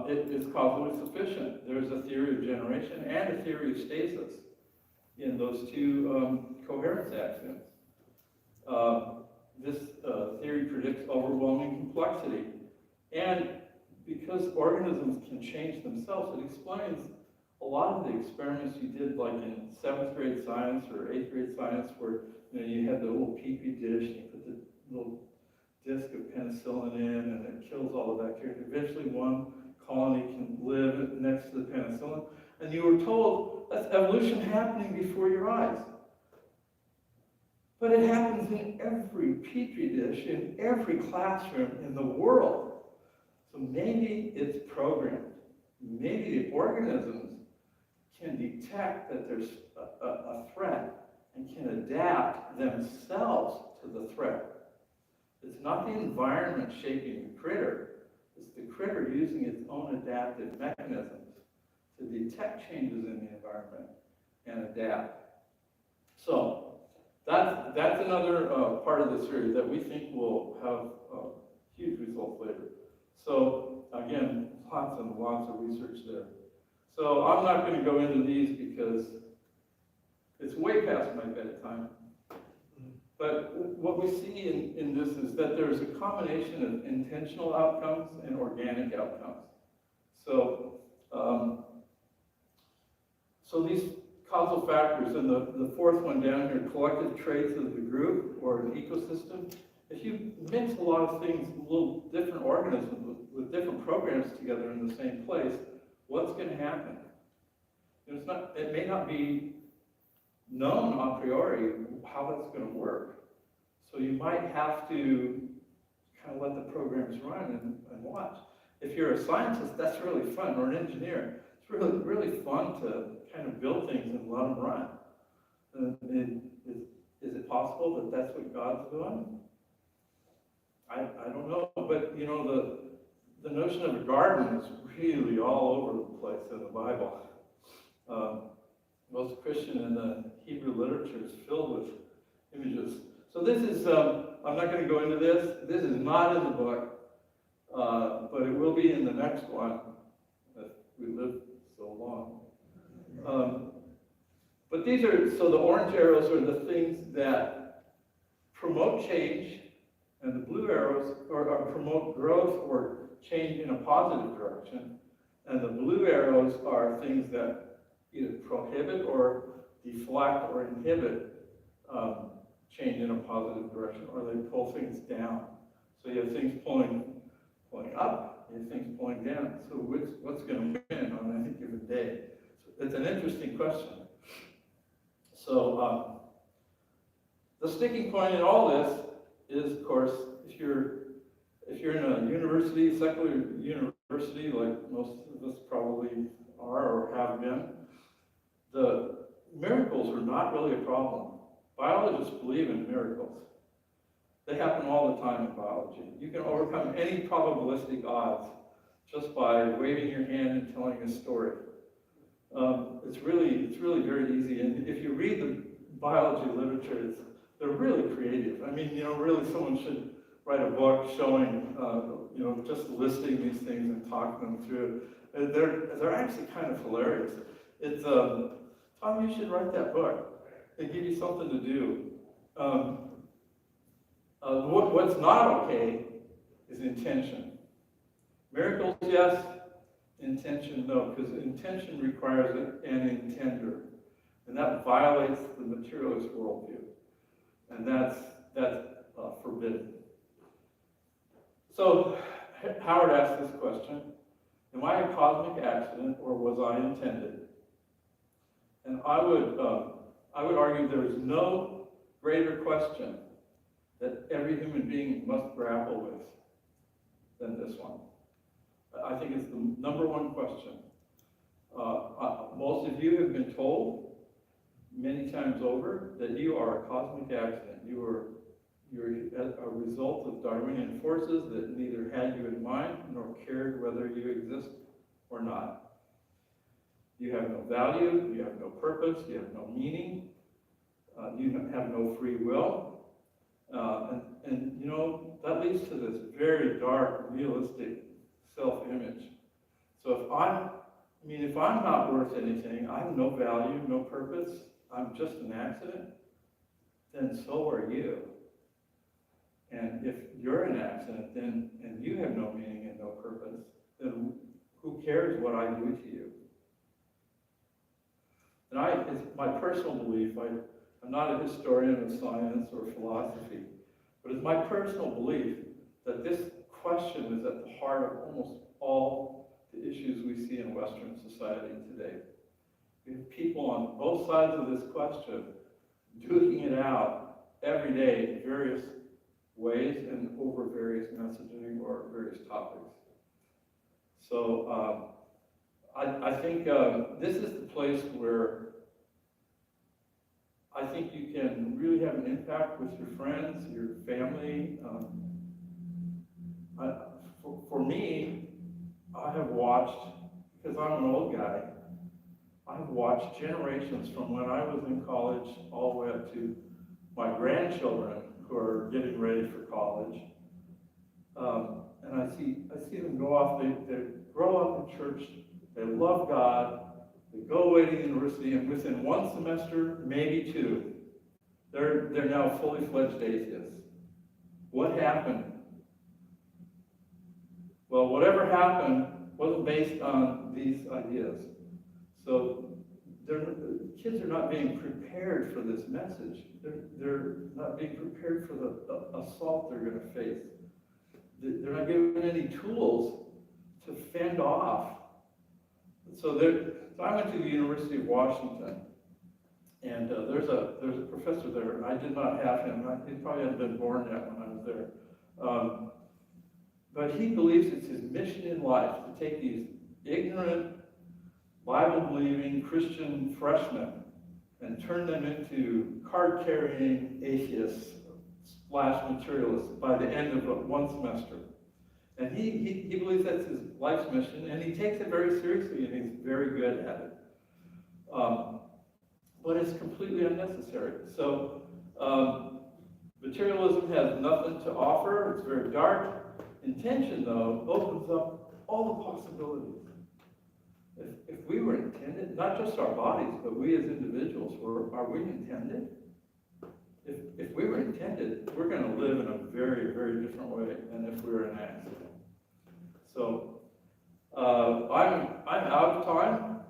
It is causally sufficient. There's a theory of generation and a theory of stasis in those two coherence axioms. This theory predicts overwhelming complexity. And because organisms can change themselves, it explains a lot of the experiments you did like in 7th grade science or 8th grade science where you had the little petri dish and you put the little disc of penicillin in and it kills all the bacteria. Eventually one colony can live next to the penicillin. And you were told that's evolution happening before your eyes. But it happens in every petri dish, in every classroom in the world. So maybe it's programmed. Maybe the organisms can detect that there's a threat and can adapt themselves to the threat. It's not the environment shaping the critter. It's the critter using its own adaptive mechanisms to detect changes in the environment and adapt. So that's another part of the series that we think will have huge results later. So again, lots and lots of research there. So I'm not going to go into these because it's way past my bedtime. But what we see in this is that there's a combination of intentional outcomes and organic outcomes. So, so these causal factors, and the fourth one down here, collective traits of the group or an ecosystem. If you mix a lot of things, little different organisms with different programs together in the same place, what's going to happen? It may not be known a priori how that's going to work. So you might have to kind of let the programs run and watch. If you're a scientist, that's really fun, or an engineer. It's really, really fun to kind of build things and let them run. Is it possible that that's what God's doing? I don't know, but you know, the notion of a garden is really all over the place in the Bible. Most Christian and the Hebrew literature is filled with images. So this is, I'm not going to go into this. This is not in the book, but it will be in the next one, if we live so long. But these are, so the orange arrows are the things that promote change, and the blue arrows are promote growth or change in a positive direction. And the blue arrows are things that either prohibit or deflect or inhibit change in a positive direction, or they pull things down. So you have things pulling up, you have things pulling down. So what's going to win on any given day? So it's an interesting question. So the sticking point in all this is, of course, if you're in a university, secular university, like most of us probably are or have been, the miracles are not really a problem. Biologists believe in miracles. They happen all the time in biology. You can overcome any probabilistic odds just by waving your hand and telling a story. It's really very easy. And if you read the biology literature, they're really creative. I mean, you know, really someone should write a book showing, you know, just listing these things and talking them through. They're actually kind of hilarious. It's, Tom, you should write that book. They give you something to do. What's not okay is intention. Miracles, yes. Intention, no, because intention requires an intender, and that violates the materialist worldview, and that's forbidden. So Howard asked this question: am I a cosmic accident, or was I intended? And I would argue there is no greater question that every human being must grapple with than this one. I think it's the number one question. Most of you have been told many times over that you are a cosmic accident. You're a result of Darwinian forces that neither had you in mind nor cared whether you exist or not. You have no value, you have no purpose, you have no meaning, you have no free will. And you know, that leads to this very dark, realistic self-image. So if I'm not worth anything, I have no value, no purpose, I'm just an accident, then so are you. And if you're an accident, then, and you have no meaning and no purpose, then who cares what I do to you? And it's my personal belief, I'm not a historian of science or philosophy, but it's my personal belief that this question is at the heart of almost all the issues we see in Western society today. We have people on both sides of this question duking it out every day in various ways and over various messaging or various topics. So I think this is the place where I think you can really have an impact with your friends, your family. For me, I have watched, because I'm an old guy, I've watched generations from when I was in college all the way up to my grandchildren who are getting ready for college. And I see them go off, they grow up in church, they love God, they go away to university, and within one semester, maybe two, they're now fully fledged atheists. What happened? Well, whatever happened wasn't based on these ideas. So kids are not being prepared for this message. They're not being prepared for the assault they're going to face. They're not given any tools to fend off. So I went to the University of Washington, And there's a professor there. I did not have him. He probably hadn't been born yet when I was there. But he believes it's his mission in life to take these ignorant, Bible-believing Christian freshmen and turn them into card-carrying atheists / materialists by the end of one semester. And he believes that's his life's mission, and he takes it very seriously, and he's very good at it. But it's completely unnecessary. So materialism has nothing to offer. It's very dark. Intention, though, opens up all the possibilities. If we were intended, not just our bodies, but we as individuals, are we intended? If we were intended, we're going to live in a very, very different way than if we were an accident. So I'm out of time.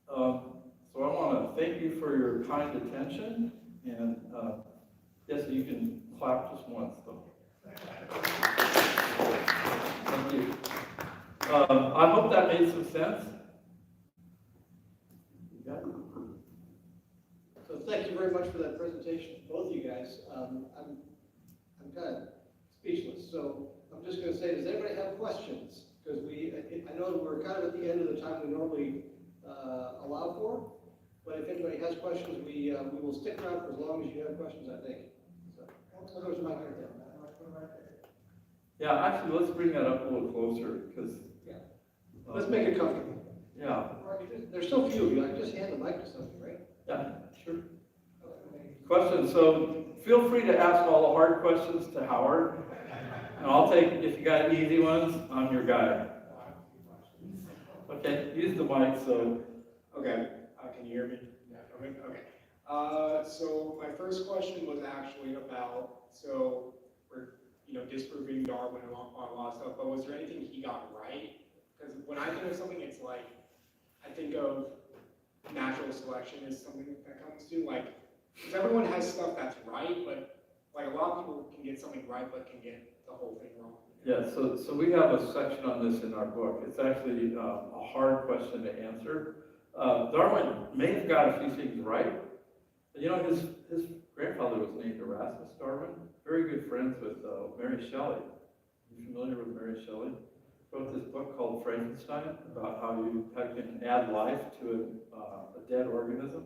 So I want to thank you for your kind attention, and yes, you can clap just once, though. Thank you. I hope that made some sense. So thank you very much for that presentation, both of you guys. I'm kind of speechless, so I'm just going to say, does anybody have questions? Because I know we're kind of at the end of the time we normally allow for, but if anybody has questions, we will stick around for as long as you have questions, I think. So there's a mic right there. Yeah, actually, let's bring that up a little closer, because... Yeah. Let's make it comfortable. Yeah. There's so few of you, I can just hand the mic to somebody, right? Yeah, sure. Questions. So feel free to ask all the hard questions to Howard, and I'll take, if you got easy ones, I'm your guy. Okay, use the mic, so... Okay, can you hear me? Yeah. Okay. So my first question was actually about, so we're, disproving Darwin on a lot of stuff, but was there anything he got right? Because when I think of something, it's like, I think of natural selection as something that comes to, like, because everyone has stuff that's right, but like a lot of people can get something right, but can get the whole thing wrong. Yeah, so we have a section on this in our book. It's actually a hard question to answer. Darwin may have got a few things right. His grandfather was named Erasmus Darwin, very good friends with Mary Shelley. You familiar with Mary Shelley? Wrote this book called Frankenstein about how you can add life to a dead organism.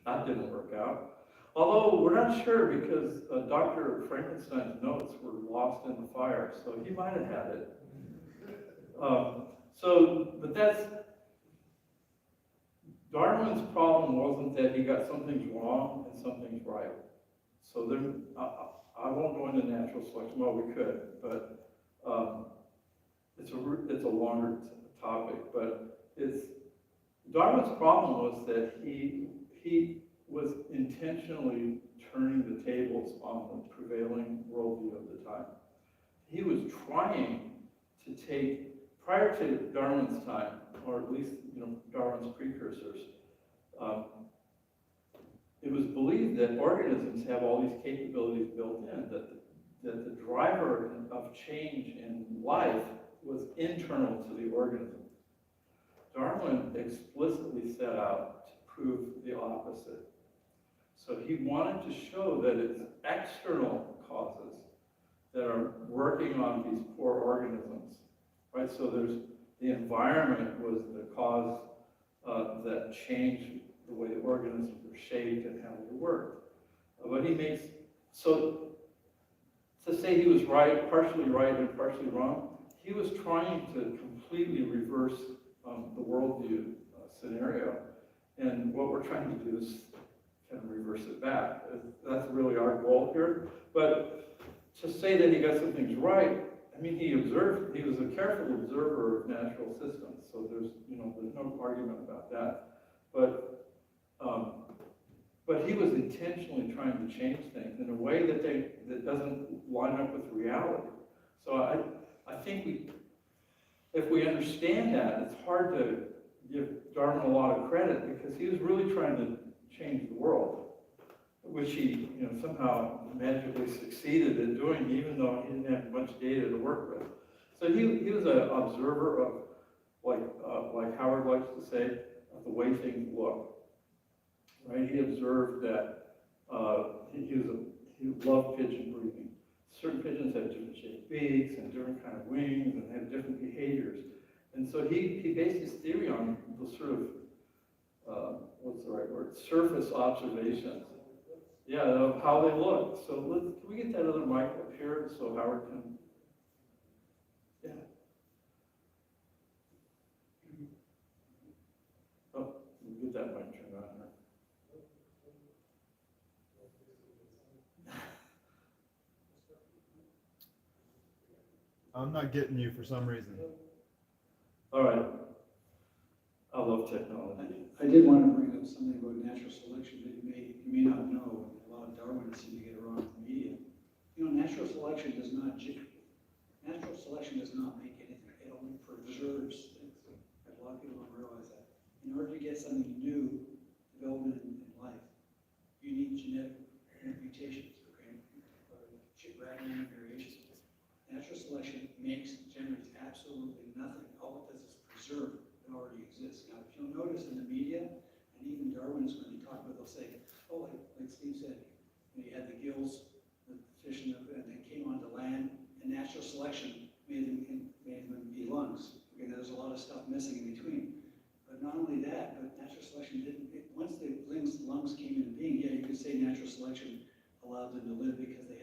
That didn't work out. Although we're not sure, because Dr. Frankenstein's notes were lost in the fire, so he might have had it. But that's, Darwin's problem wasn't that he got some things wrong and some things right. So there, I won't go into natural selection. Well, we could, but it's a longer topic. But Darwin's problem was that he was intentionally turning the tables on the prevailing worldview of the time. He was trying to take, prior to Darwin's time, or at least Darwin's precursors, it was believed that organisms have all these capabilities built in, that the driver of change in life was internal to the organism. Darwin explicitly set out to prove the opposite. So he wanted to show that it's external causes that are working on these poor organisms, right? So the environment was the cause that changed the way the organisms were shaped and how they worked. But so to say he was right, partially right and partially wrong, he was trying to completely reverse the worldview scenario. And what we're trying to do is kind of reverse it back. That's really our goal here. But to say that he got some things right, I mean, he was a careful observer of natural systems, so there's no argument about that. But he was intentionally trying to change things in a way that doesn't line up with reality. So I think if we understand that, it's hard to give Darwin a lot of credit, because he was really trying to change the world, which he somehow magically succeeded in doing, even though he didn't have much data to work with. So he was an observer of, like Howard likes to say, of the way things look. right? He observed that he loved pigeon breeding. Certain pigeons have different shaped beaks and different kind of wings and have different behaviors. And so he based his theory on the sort of, what's the right word, surface observations. Yeah, of how they look. So can we get that other mic up here so Howard can, yeah. Oh, we'll get that mic turned on here. I'm not getting you for some reason. All right. I love technology. I did want to bring up something about natural selection that you may not know. A lot of Darwinists seem to get around in the media. You know, natural selection does not make anything. It only preserves things. A lot of people don't realize that. In order to get something new, development in life, you need genetic mutations, okay? Random variations. Natural selection generates absolutely nothing. All it does is preserve what already exists. Now, if you'll notice in the media, and even Darwinists, when they talk about it, they'll say, oh, like Steve said, you had the gills, the fish, and they came onto land, and natural selection made them be lungs. Okay, there's a lot of stuff missing in between. But not only that, but natural selection once the lungs came into being, yeah, you could say natural selection allowed them to live because they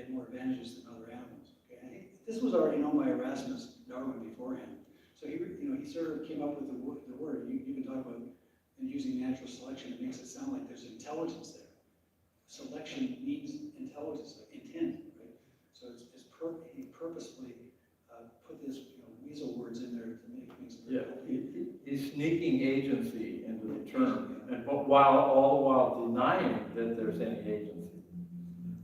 had more advantages than other animals. Okay? I think this was already known by Erasmus Darwin beforehand. So he sort of came up with the word. You can talk about and using natural selection. It makes it sound like there's intelligence there. Selection means intelligence, like intent, right? So he purposefully put this weasel words in there to make things. Yeah, he's sneaking agency into the term, and all the while denying that there's any agency.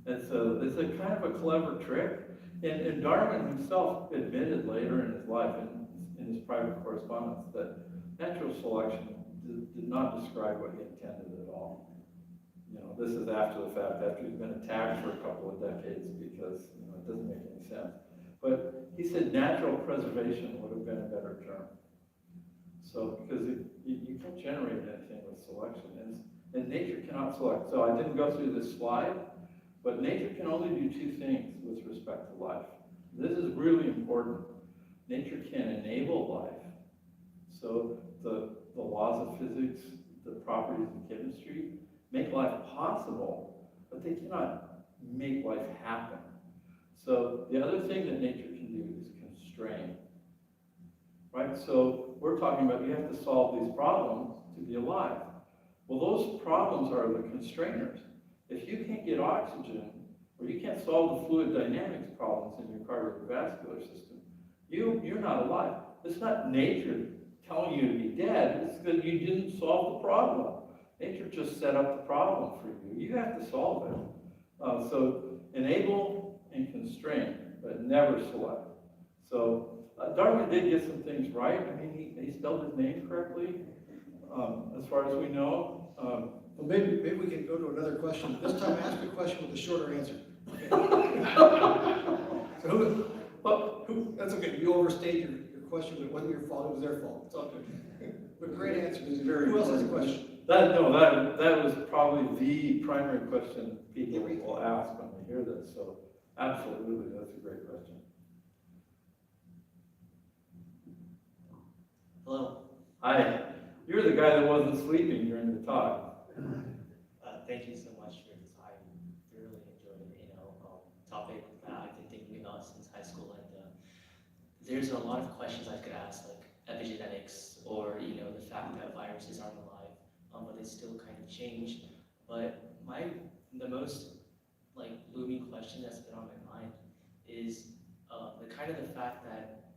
It's a kind of a clever trick. And Darwin himself admitted later in his life, in his private correspondence, that natural selection did not describe what he intended at all. This is after the fact, after he's been attacked for a couple of decades, because it doesn't make any sense. But he said natural preservation would have been a better term. So, because you can't generate anything with selection, and nature cannot select. So I didn't go through this slide, but nature can only do two things with respect to life. This is really important. Nature can enable life. So the laws of physics, the properties of chemistry, make life possible, but they cannot make life happen. So the other thing that nature can do is constrain. Right? So we're talking about you have to solve these problems to be alive. Well, those problems are the constrainers. If you can't get oxygen, or you can't solve the fluid dynamics problems in your cardiovascular system, you're not alive. It's not nature telling you to be dead, it's that you didn't solve the problem. Nature just set up the problem for you. You have to solve it. So enable and constrain, but never select. So Darwin did get some things right. I mean, he spelled his name correctly, as far as we know. Well, maybe we can go to another question. This time ask a question with a shorter answer. So that's okay. You overstayed your question, but it wasn't your fault, it was their fault. It's all good. But great answer. Who else has a question? That was probably the primary question people will ask when they hear this. So absolutely, that's a great question. Hello. Hi. You're the guy that wasn't sleeping during the talk. Thank you so much for this. I thoroughly enjoyed it. Topic that I've been thinking about since high school, and there's a lot of questions I could ask, like epigenetics, or the fact that viruses aren't alive, but they still kind of change. But the most looming question that's been on my mind is the fact that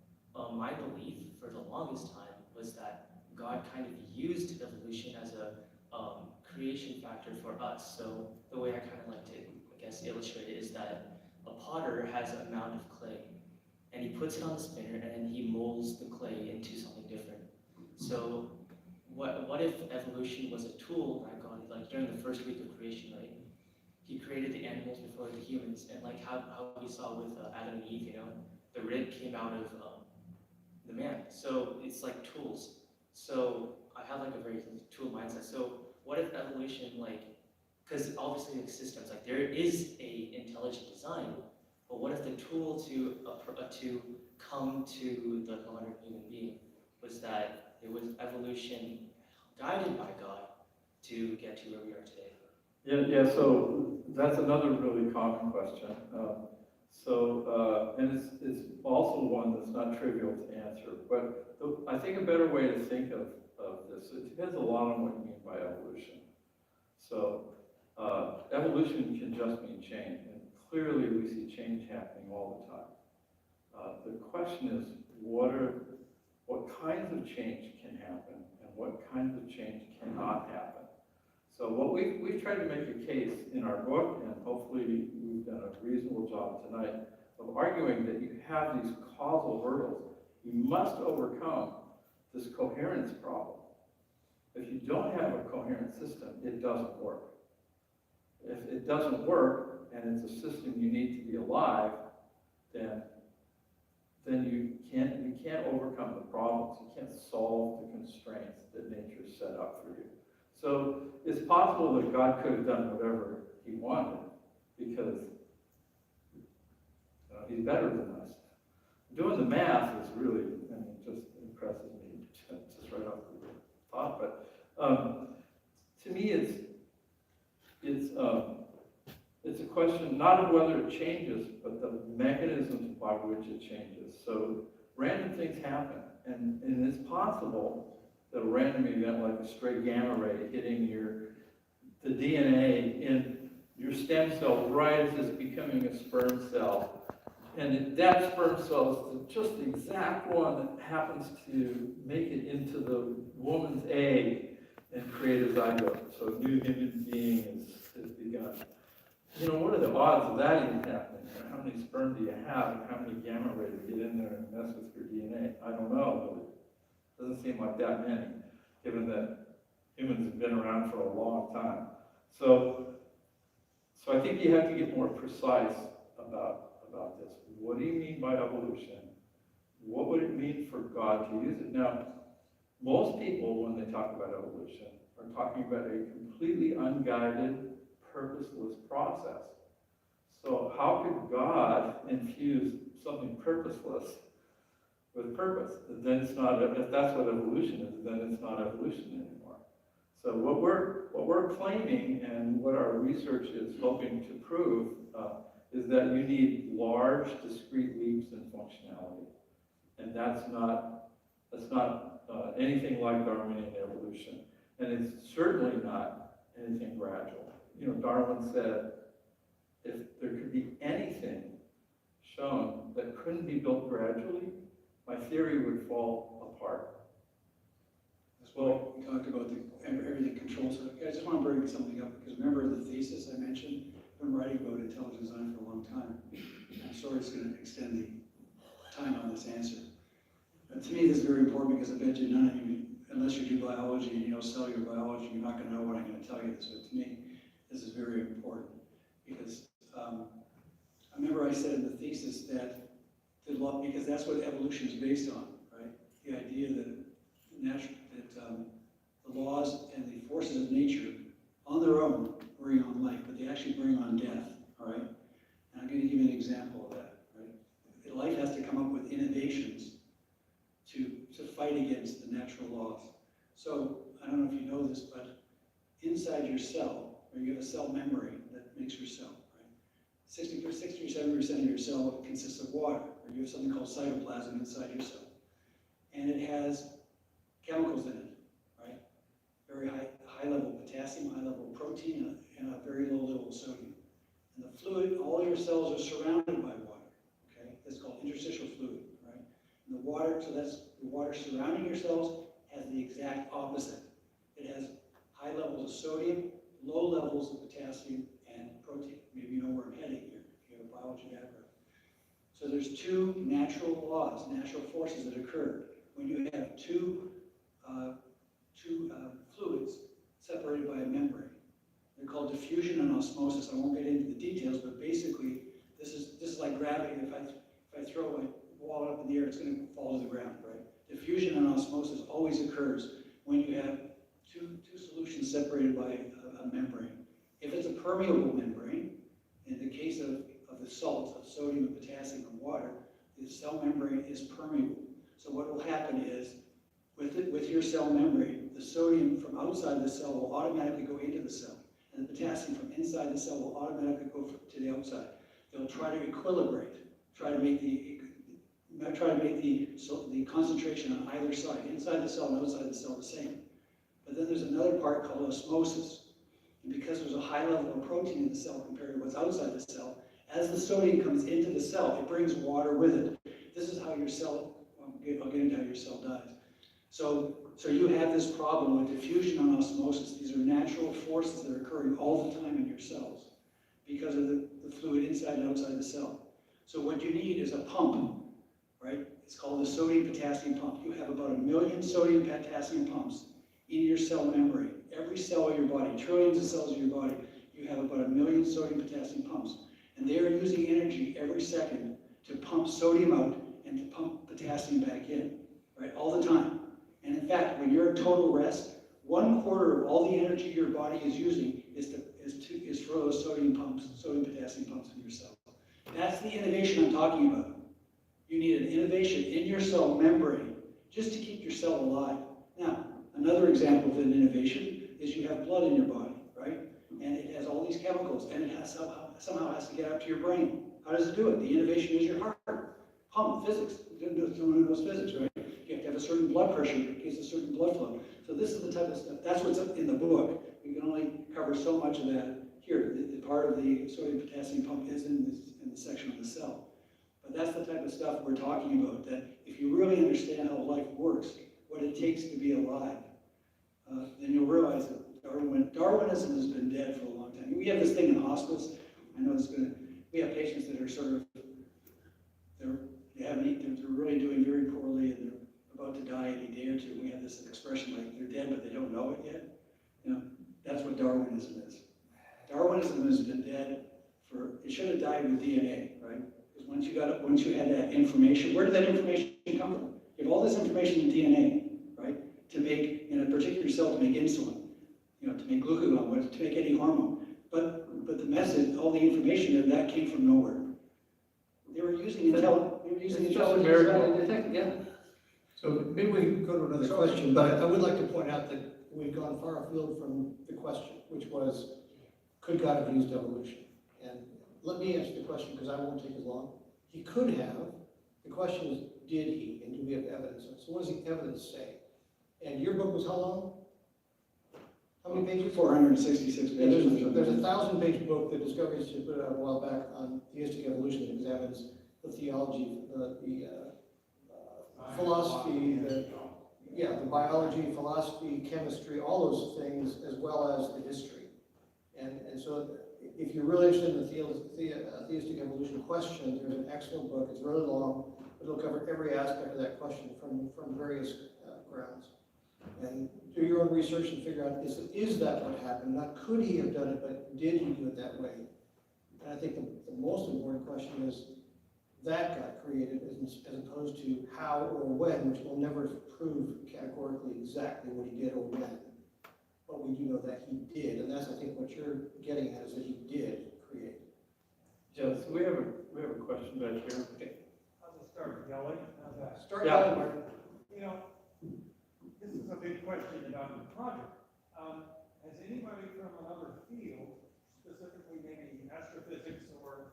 my belief for the longest time was that God kind of used evolution as a creation factor for us. So the way I kind of like to, illustrate it is that a potter has a mound of clay, and he puts it on the spinner, and then he molds the clay into something different. So what if evolution was a tool that God, during the first week of creation, right? He created the animals before the humans, and how we saw with Adam and Eve, the rib came out of the man. So it's like tools. So I have a very tool mindset. So what if evolution, like, because obviously in systems, like there is a intelligent design, but what if the tool to come to the modern human being was that it was evolution guided by God to get to where we are today? Yeah, so that's another really common question. And it's also one that's not trivial to answer, but I think a better way to think of this, it depends a lot on what you mean by evolution. So evolution can just mean change, and clearly we see change happening all the time. The question is, what kinds of change can happen, and what kinds of change cannot happen? So what we've tried to make a case in our book, and hopefully we've done a reasonable job tonight, of arguing that you have these causal hurdles. You must overcome this coherence problem. If you don't have a coherent system, it doesn't work. If it doesn't work, and it's a system you need to be alive, then you can't overcome the problems. You can't solve the constraints that nature set up for you. So it's possible that God could have done whatever he wanted, because he's better than us. Doing the math is really, just impresses me just right off the top. But to me, it's a question not of whether it changes, but the mechanisms by which it changes. So random things happen, and it's possible that a random event like a stray gamma ray hitting the DNA in your stem cell right as it's becoming a sperm cell, and that sperm cell is just the exact one that happens to make it into the woman's egg and create a zygote. So a new human being is begun. What are the odds of that even happening? How many sperm do you have, and how many gamma rays get in there and mess with your DNA? I don't know, but it doesn't seem like that many, given that humans have been around for a long time. So I think you have to get more precise about this. What do you mean by evolution? What would it mean for God to use it? Now, most people, when they talk about evolution, are talking about a completely unguided, purposeless process. So how could God infuse something purposeless with purpose? Then it's not, if that's what evolution is, then it's not evolution anymore. So what we're claiming, and what our research is hoping to prove, is that you need large, discrete leaps in functionality, and that's not anything like Darwinian evolution, and it's certainly not anything gradual. Darwin said, if there could be anything shown that couldn't be built gradually, my theory would fall apart. That's why we talked about everything controls. I just want to bring something up, because remember the thesis I mentioned? I've been writing about intelligent design for a long time. I'm sorry it's going to extend the time on this answer. But to me, this is very important, because I bet you none of you, unless you do biology and you know cellular biology, you're not going to know what I'm going to tell you. So to me, this is very important, because I remember I said in the thesis that because that's what evolution is based on, right? The idea that the laws and the forces of nature on their own bring on life, but they actually bring on death, all right? And I'm going to give you an example of that, right? Life has to come up with innovations to fight against the natural laws. So I don't know if you know this, but inside your cell, you have a cell membrane that makes your cell, right? 60 or 70% of your cell consists of water, or you have something called cytoplasm inside your cell. And it has chemicals in it, right? Very high level potassium, high level protein, and a very low level sodium. And the fluid, all your cells are surrounded by water, okay? That's called interstitial fluid, right? And the water, so that's the water surrounding your cells has the exact opposite. It has high levels of sodium, low levels of potassium and protein. Maybe you know where I'm heading here, if you have a biology background. So there's two natural laws, natural forces that occur when you have two fluids separated by a membrane. They're called diffusion and osmosis. I won't get into the details, but basically, this is like gravity. If I throw a ball up in the air, it's going to fall to the ground, right? Diffusion and osmosis always occurs when you have two solutions separated by a membrane. If it's a permeable membrane, in the case of the salts of sodium and potassium and water, the cell membrane is permeable. So what will happen is, with your cell membrane, the sodium from outside the cell will automatically go into the cell, and the potassium from inside the cell will automatically go to the outside. They'll try to equilibrate, try to make the concentration on either side, inside the cell and outside the cell, the same. But then there's another part called osmosis. And because there's a high level of protein in the cell compared to what's outside the cell, as the sodium comes into the cell, it brings water with it. This is how your cell, I'll get into how your cell dies. So you have this problem with diffusion and osmosis. These are natural forces that are occurring all the time in your cells because of the fluid inside and outside the cell. So what you need is a pump, right? It's called a sodium-potassium pump. You have about 1 million sodium-potassium pumps in your cell membrane. Every cell of your body, trillions of cells of your body, you have about 1 million sodium-potassium pumps. And they are using energy every second to pump sodium out and to pump potassium back in, right? All the time. And in fact, when you're at total rest, 1/4 of all the energy your body is using is for those sodium-potassium pumps in your cell. That's the innovation I'm talking about. You need an innovation in your cell membrane just to keep your cell alive. Now, another example of an innovation is you have blood in your body, right? And it has all these chemicals, and it has somehow has to get up to your brain. How does it do it? The innovation is your heart. Pump, physics. Someone who knows physics, right? You have to have a certain blood pressure in case of certain blood flow. So this is the type of stuff. That's what's up in the book. We can only cover so much of that here. The part of the sodium-potassium pump is in the section of the cell. But that's the type of stuff we're talking about, that if you really understand how life works, what it takes to be alive, then you'll realize that Darwinism has been dead for a long time. We have this thing in hospitals. I know we have patients that are sort of, they're really doing very poorly and they're about to die any day or two. We have this expression like they're dead, but they don't know it yet. You know, that's what Darwinism is. Darwinism has been dead it should have died with DNA, right? Because once you had that information, where did that information come from? You have all this information in DNA, right? To make, in a particular cell, to make insulin, to make glucagon, to make any hormone. But the message, all the information that came from nowhere. They were using intelligence. Yeah. So maybe we can go to another question, but I would like to point out that we've gone far afield from the question, which was, could God have used evolution? And let me answer the question because I won't take as long. He could have. The question is, did he? And do we have evidence? So what does the evidence say? And your book was how long? How many pages? 466 Yeah, pages. there's a 1,000-page book that Discovery just put out a while back on theistic evolution that examines the theology, the philosophy, the biology, philosophy, chemistry, all those things, as well as the history. And so if you're really interested in the theistic evolution question, there's an excellent book. It's really long, but it'll cover every aspect of that question from various grounds. And do your own research and figure out, is that what happened? Not could he have done it, but did he do it that way? And I think the most important question is, that got created as opposed to how or when, which will never prove categorically exactly what he did or when. But we do know that he did, and that's, I think, what you're getting at, is that he did create. Yeah, so we have a question back here. Okay. How's it start, Kelly? How's that? Start Yeah. with Martin. This is a big question about the project. Has anybody from another field, specifically maybe astrophysics or?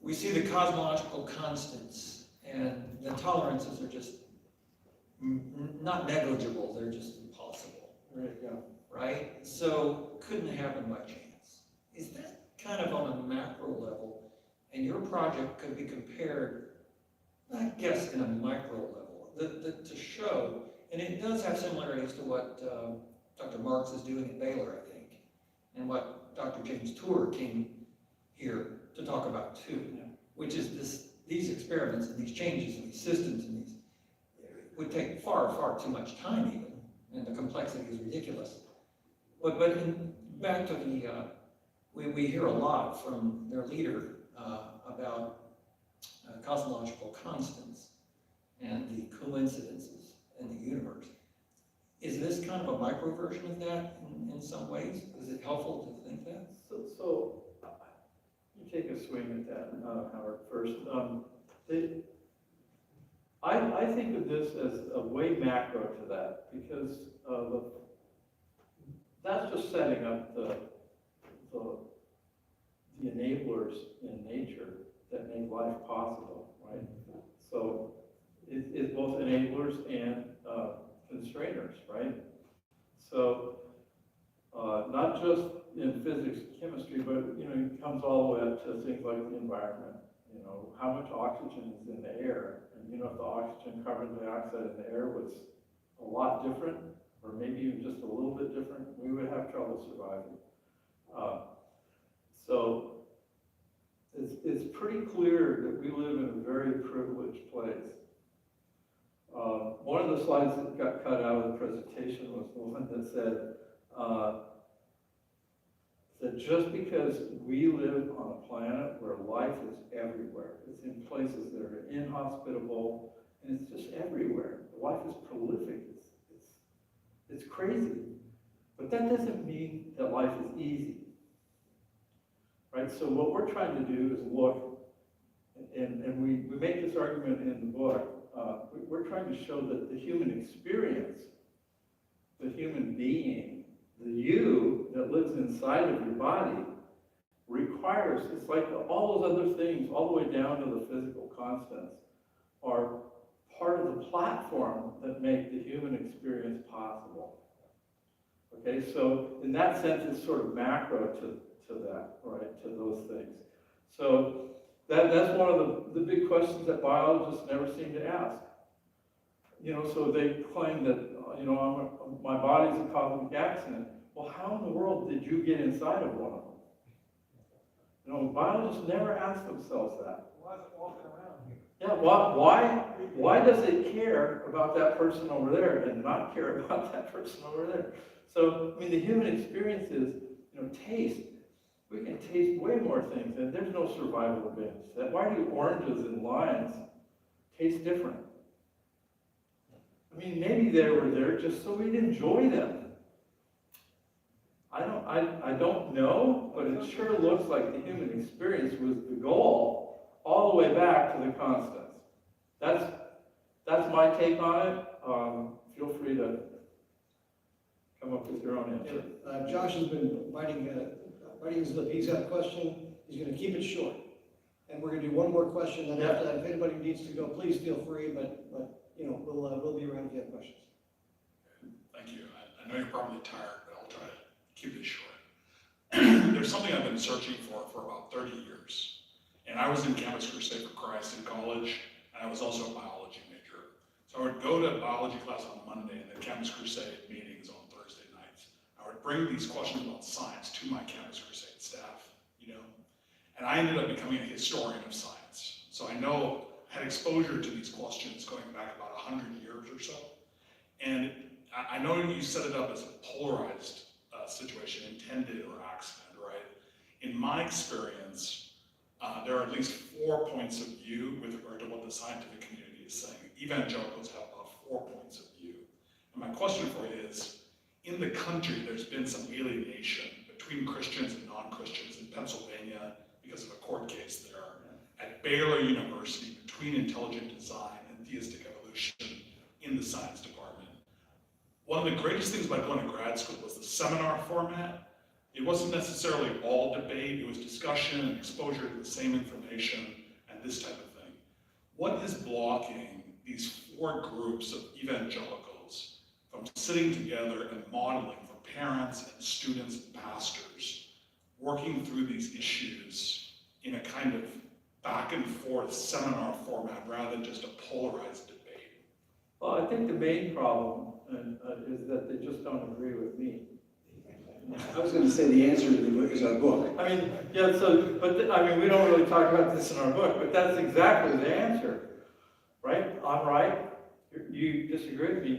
We see the cosmological constants, and the tolerances are just not negligible, they're just impossible, There you go. right? So couldn't happen by chance. Is that kind of on a macro level, and your project could be compared, I guess, in a micro level, to show, and it does have similarities to what Dr. Marks is doing at Baylor, I think, and what Dr. James Tour came here to talk about too, which is these experiments and these changes and these systems and these would take far, far too much time even, and the complexity is ridiculous. But back to the, we hear a lot from their leader about cosmological constants and the coincidences in the universe. Is this kind of a micro version of that in some ways? Is it helpful to think that? So you take a swing at that, Howard, first. I think of this as a way macro to that, because that's just setting up the enablers in nature that make life possible, right? So it's both enablers and constrainers, right? So not just in physics, chemistry, but it comes all the way up to things like the environment. How much oxygen is in the air, and if the oxygen, carbon dioxide in the air was a lot different, or maybe even just a little bit different, we would have trouble surviving. So it's pretty clear that we live in a very privileged place. One of the slides that got cut out of the presentation was the one that said that just because we live on a planet where life is everywhere, it's in places that are inhospitable, and it's just everywhere. Life is prolific. It's crazy. But that doesn't mean that life is easy. Right? So what we're trying to do is look, and we make this argument in the book, we're trying to show that the human experience, the human being, the you that lives inside of your body requires, it's like all those other things, all the way down to the physical constants, are part of the platform that make the human experience possible. Okay, so in that sense, it's sort of macro to that, right, to those things. So that's one of the big questions that biologists never seem to ask. So they claim that, my body's a cosmic accident. Well, how in the world did you get inside of one of them? Biologists never ask themselves that. Why is it walking around here? Yeah, why does it care about that person over there and not care about that person over there? So, the human experience is, taste. We can taste way more things, and there's no survival advantage to that. Why do oranges and limes taste different? Maybe they were there just so we'd enjoy them. I don't know, but it sure looks like the human experience was the goal all the way back to the constants. That's my take on it. Feel free to come up with your own answer. Josh has been biting his lip. He's got a question. He's going to keep it short. And we're going to do one more question. Then after that, if anybody needs to go, please feel free. But we'll be around if you have questions. Thank you. I know you're probably tired, but I'll try to keep it short. There's something I've been searching for about 30 years. And I was in Campus Crusade for Christ in college, and I was also a biology major. So I would go to biology class on Monday and the Campus Crusade meetings on Thursday nights. I would bring these questions about science to my Campus Crusade staff, and I ended up becoming a historian of science. So I had exposure to these questions going back about 100 years or so. And I know you set it up as a polarized situation, intended or accident, right? In my experience, there are at least 4 points of view with regard to what the scientific community is saying. Evangelicals have about 4 points of view. And my question for you is, in the country, there's been some alienation between Christians and non-Christians in Pennsylvania because of a court case there. At Baylor University, between intelligent design and theistic evolution in the science department. One of the greatest things about going to grad school was the seminar format. It wasn't necessarily all debate, it was discussion and exposure to the same information and this type of thing. What is blocking these 4 groups of evangelicals from sitting together and modeling for parents and students and pastors, working through these issues in a kind of back and forth seminar format rather than just a polarized debate? Well, I think the main problem is that they just don't agree with me. I was going to say the answer to the book is our book. We don't really talk about this in our book, but that's exactly the answer, right? I'm right, you disagree with me,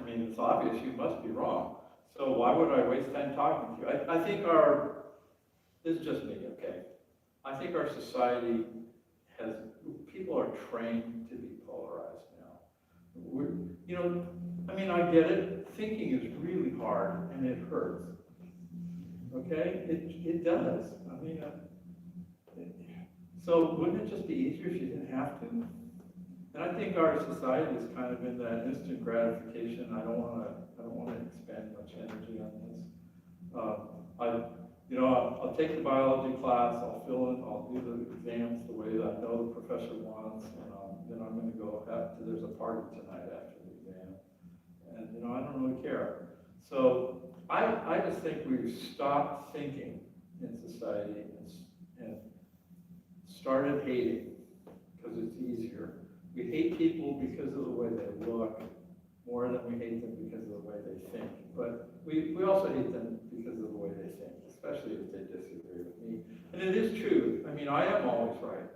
it's obvious, you must be wrong. So why would I waste time talking to you? I think this is just me, okay? I think our society people are trained to be polarized now. I mean, I get it, thinking is really hard and it hurts. Okay, it does, I mean, so wouldn't it just be easier if you didn't have to? And I think our society is kind of in that instant gratification. I don't wanna expend much energy on this. I'll take the biology class, I'll fill in, I'll do the exams the way that I know the professor wants, and then I'm gonna go there's a party tonight after the exam. And, I don't really care. So I just think we've stopped thinking in society and started hating because it's easier. We hate people because of the way they look more than we hate them because of the way they think. But we also hate them because of the way they think, especially if they disagree with me. And it is true. I mean, I am always right.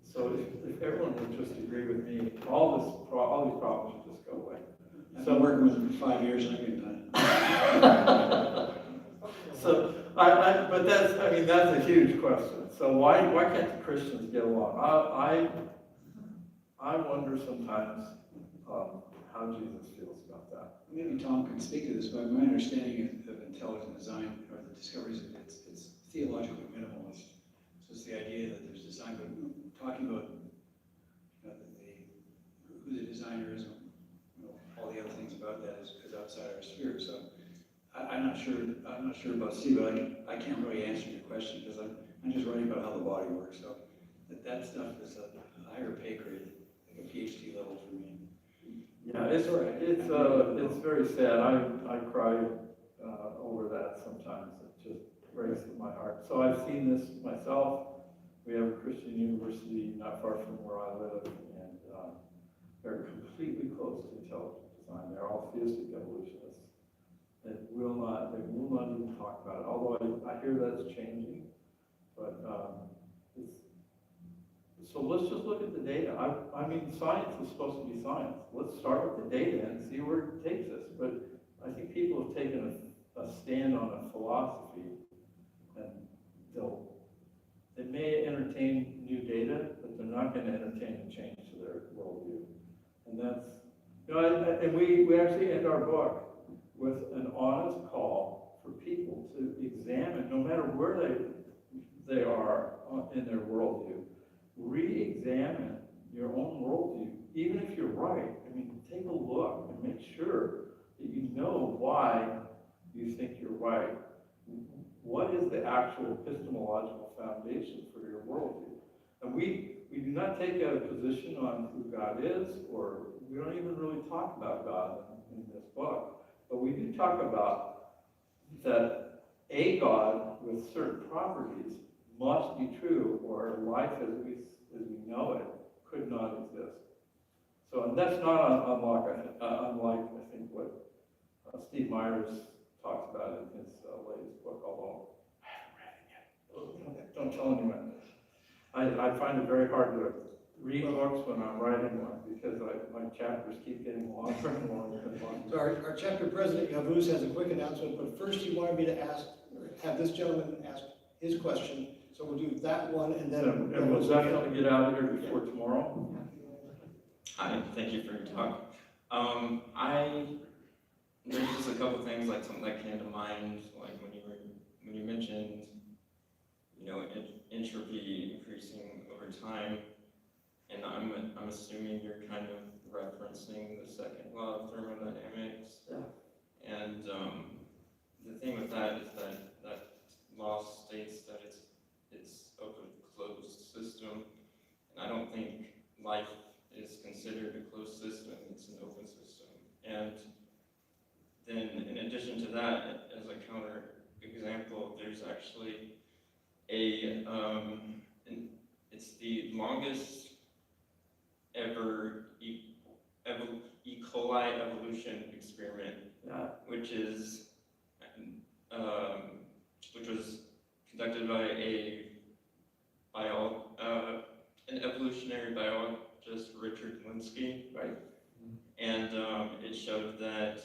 So if everyone would just agree with me, all these problems would just go away. I've been working with them for 5 years and I get done. So but that's a huge question. So why can't the Christians get along? I wonder sometimes how Jesus feels about that. Maybe Tom can speak to this, but my understanding of intelligent design, or the discoveries of it, it's theologically minimalist. So it's the idea that there's design, but talking about who the designer is, and all the other things about that is outside our sphere. So I'm not sure about Steve, but I can't really answer your question because I'm just writing about how the body works. So that stuff is a higher pay grade, like a PhD level for me. Yeah, it's very sad. I cry over that sometimes. It just breaks my heart. So I've seen this myself. We have a Christian university not far from where I live, and they're completely closed to intelligent design. They're all theistic evolutionists. They will not even talk about it. Although I hear that's changing, but so let's just look at the data. I mean, science is supposed to be science. Let's start with the data and see where it takes us. But I think people have taken a stand on a philosophy, and they may entertain new data, but they're not going to entertain a change to their worldview. And that's, and we actually end our book with an honest call for people to examine, no matter where they are in their worldview, re-examine your own worldview, even if you're right. I mean, take a look and make sure that you know why you think you're right. What is the actual epistemological foundation for your worldview? And we do not take a position on who God is, or we don't even really talk about God in this book, but we do talk about that a God with certain properties must be true, or life as we know it could not exist. So, and that's not unlike I think what Steve Myers talks about in his latest book, although I haven't read it yet. Don't tell anyone. I find it very hard to read books when I'm writing one because my chapters keep getting longer and longer and longer. So our chapter president, Yavuz, has a quick announcement, but first he wanted me to have this gentleman ask his question. So we'll do that one and then. And we'll definitely get out of here before tomorrow. Hi, thank you for your talk. There's just a couple things, like something that came to mind, like when you mentioned, entropy increasing over time, and I'm assuming you're kind of referencing the second law of thermodynamics. Yeah. And the thing with that is that law states that it's a closed system, and I don't think life is considered a closed system, it's an open system. And then in addition to that, as a counter example, there's actually it's the longest ever E. coli evolution experiment, which was conducted by an evolutionary biologist, Richard Linsky, right? And it showed that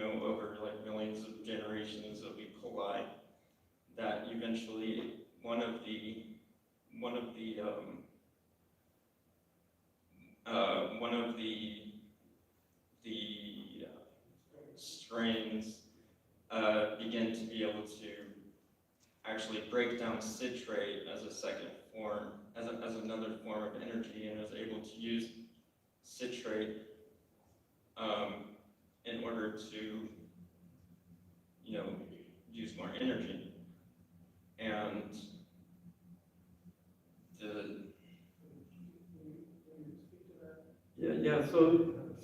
over like millions of generations of E. coli, that eventually one of the strains begin to be able to actually break down citrate as a second form, as another form of energy, and is able to use citrate in order to, use more energy. And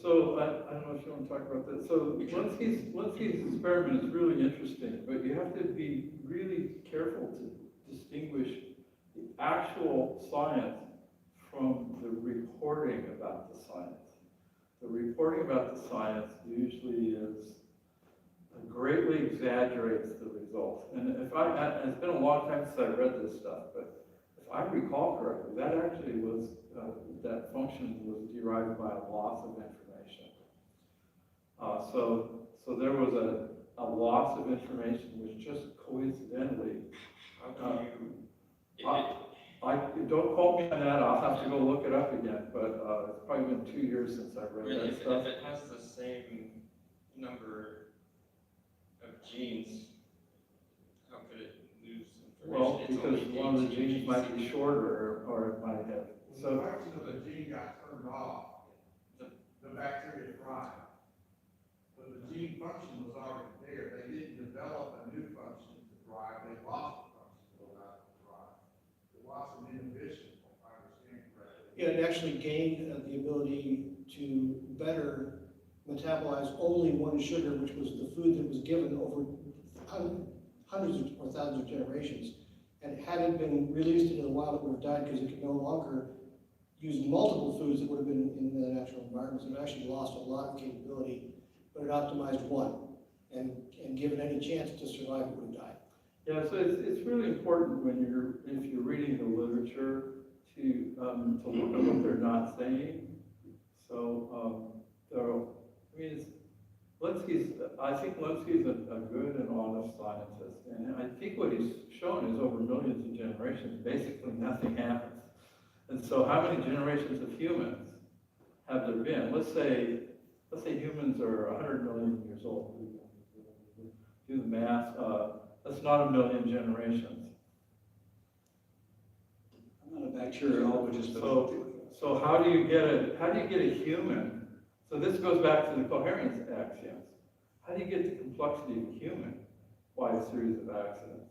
So I don't know if you want to talk about that. So Linsky's experiment is really interesting, but you have to be really careful to distinguish the actual science from the reporting about the science. The reporting about the science usually greatly exaggerates the results. And it's been a long time since I read this stuff, but if I recall correctly, that actually was, that function was derived by a loss of information. So there was a loss of information which just coincidentally, don't quote me on that, I'll have to go look it up again, but it's probably been 2 years since I read really, that stuff. if it has the same number of genes, how could it lose information? Well, It's because only one of the 18 genes might be shorter, or it might have, The so, function of the gene got turned off, the bacteria thrived. But the gene function was already there. They didn't develop a new function to thrive, they lost the function to thrive. They lost an inhibition, if I understand correctly. Yeah, it actually gained the ability to better metabolize only one sugar, which was the food that was given over hundreds or thousands of generations. And had it been released into the wild, it would have died because it could no longer use multiple foods that would have been in the natural environment. So it actually lost a lot of capability, but it optimized one. And given any chance to survive, it would have died. yeah, so it's really important when if you're reading the literature to look at what they're not saying. So, I think Linsky's a good and honest scientist, and I think what he's shown is over millions of generations, basically nothing happens. And so how many generations of humans have there been? Let's say humans are 100 million years old. Do the math, that's not a million generations. I'm not a bacteriologist, but So how do you get a human? So this goes back to the coherence axioms. How do you get the complexity of a human by a series of accidents?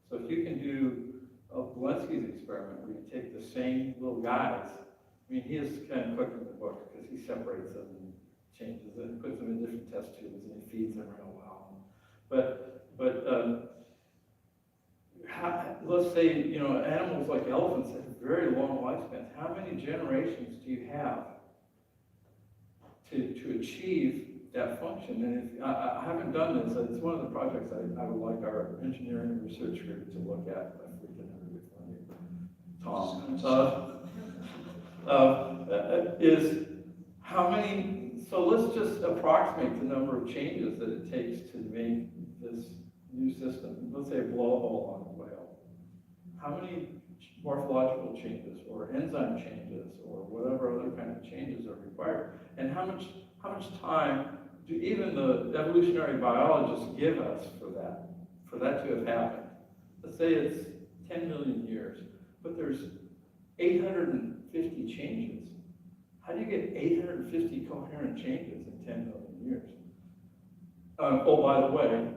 So if you can do Linsky's experiment where you take the same little guys, I mean, he is kind of quick in the book because he separates them and changes it and puts them in different test tubes and he feeds them real well. But let's say, animals like elephants have very long lifespans. How many generations do you have to achieve that function? And if I haven't done this, it's one of the projects I would like our engineering and research group to look at if we can ever get funding. Tom, is how many, so let's just approximate the number of changes that it takes to make this new system. Let's say a blowhole on a whale. How many morphological changes or enzyme changes or whatever other kind of changes are required? And how much time do even the evolutionary biologists give us for that to have happened? Let's say it's 10 million years, but there's 850 changes. How do you get 850 coherent changes in 10 million years? Oh, by the way,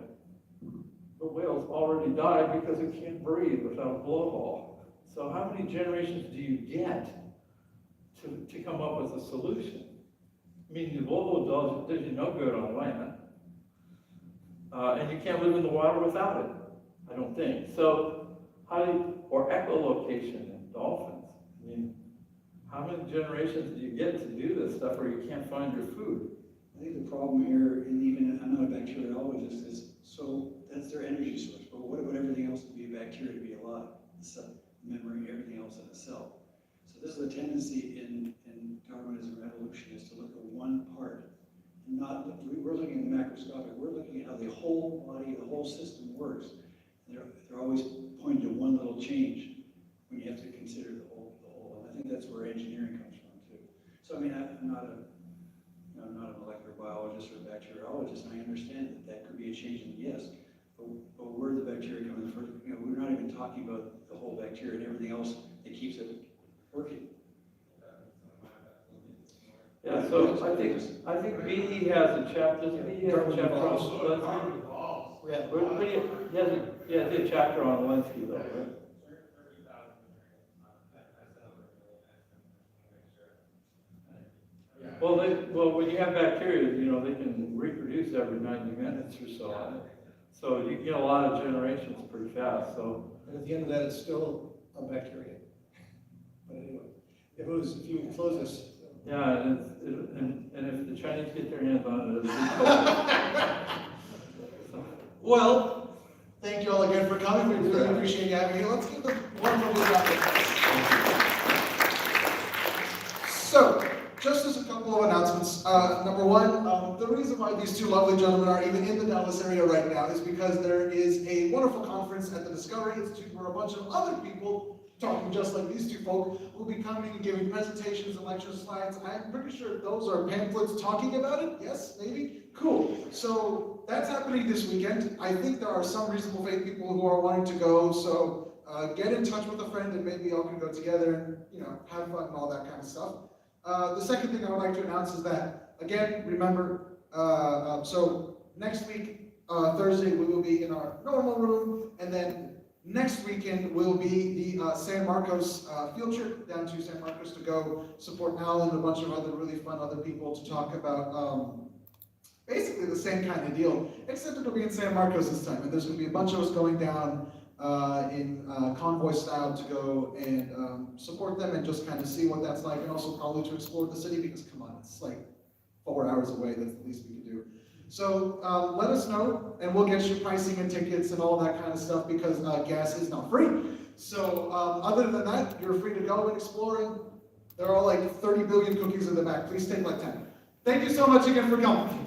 the whale's already died because it can't breathe without a blowhole. So how many generations do you get to come up with a solution? I mean, the blowhole does you no good on land. And you can't live in the water without it, I don't think. So, or echolocation in dolphins. I mean, how many generations do you get to do this stuff where you can't find your food? I think the problem here, and even I'm not a bacteriologist, is so that's their energy source. But what about everything else to be a bacteria, to be alive? The cell, memory, everything else in a cell. So this is a tendency in Darwinism or evolution, is to look at one part and not look. We're looking at the macroscopic. We're looking at how the whole body, the whole system works. And they're always pointing to one little change when you have to consider the whole. And I think that's where engineering comes from too. So I mean, I'm not a molecular microbiologist or bacteriologist, and I understand that that could be a change in yes. But where the bacteria coming from, we're not even talking about the whole bacteria and everything else that keeps it working. Yeah, so I think B has a chapter, doesn't he have a chapter on Walensky? Yeah. He has a chapter on Walensky though, right? Well, when you have bacteria, they can reproduce every 90 minutes or so. So you get a lot of generations pretty fast, so. And at the end of that, it's still a bacteria. But anyway, if you close this. Yeah, and if the Chinese get their hands on it, it'll be Well, thank you all again for coming. We really appreciate you having me. Let's give them one more round of applause. So, just as a couple of announcements. Number one, the reason why these two lovely gentlemen are even in the Dallas area right now is because there is a wonderful conference at the Discovery Institute where a bunch of other people talking just like these two folk will be coming and giving presentations and lecture slides. I'm pretty sure those are pamphlets talking about it. Yes, maybe? Cool. So that's happening this weekend. I think there are some reasonable faith people who are wanting to go, so get in touch with a friend and maybe y'all can go together and have fun and all that kind of stuff. The second thing I would like to announce is that, again, remember, so next week, Thursday, we will be in our normal room, and then next weekend will be the San Marcos field trip down to San Marcos to go support Al and a bunch of other really fun other people to talk about basically the same kind of deal, except it'll be in San Marcos this time, and there's going to be a bunch of us going down in convoy style to go and support them and just kind of see what that's like, and also probably to explore the city because come on, it's like 4 hours away. That's the least we can do. So let us know, and we'll get you pricing and tickets and all that kind of stuff because gas is not free. So other than that, you're free to go and explore. And there are like 30 billion cookies in the back. Please take like 10. Thank you so much again for coming.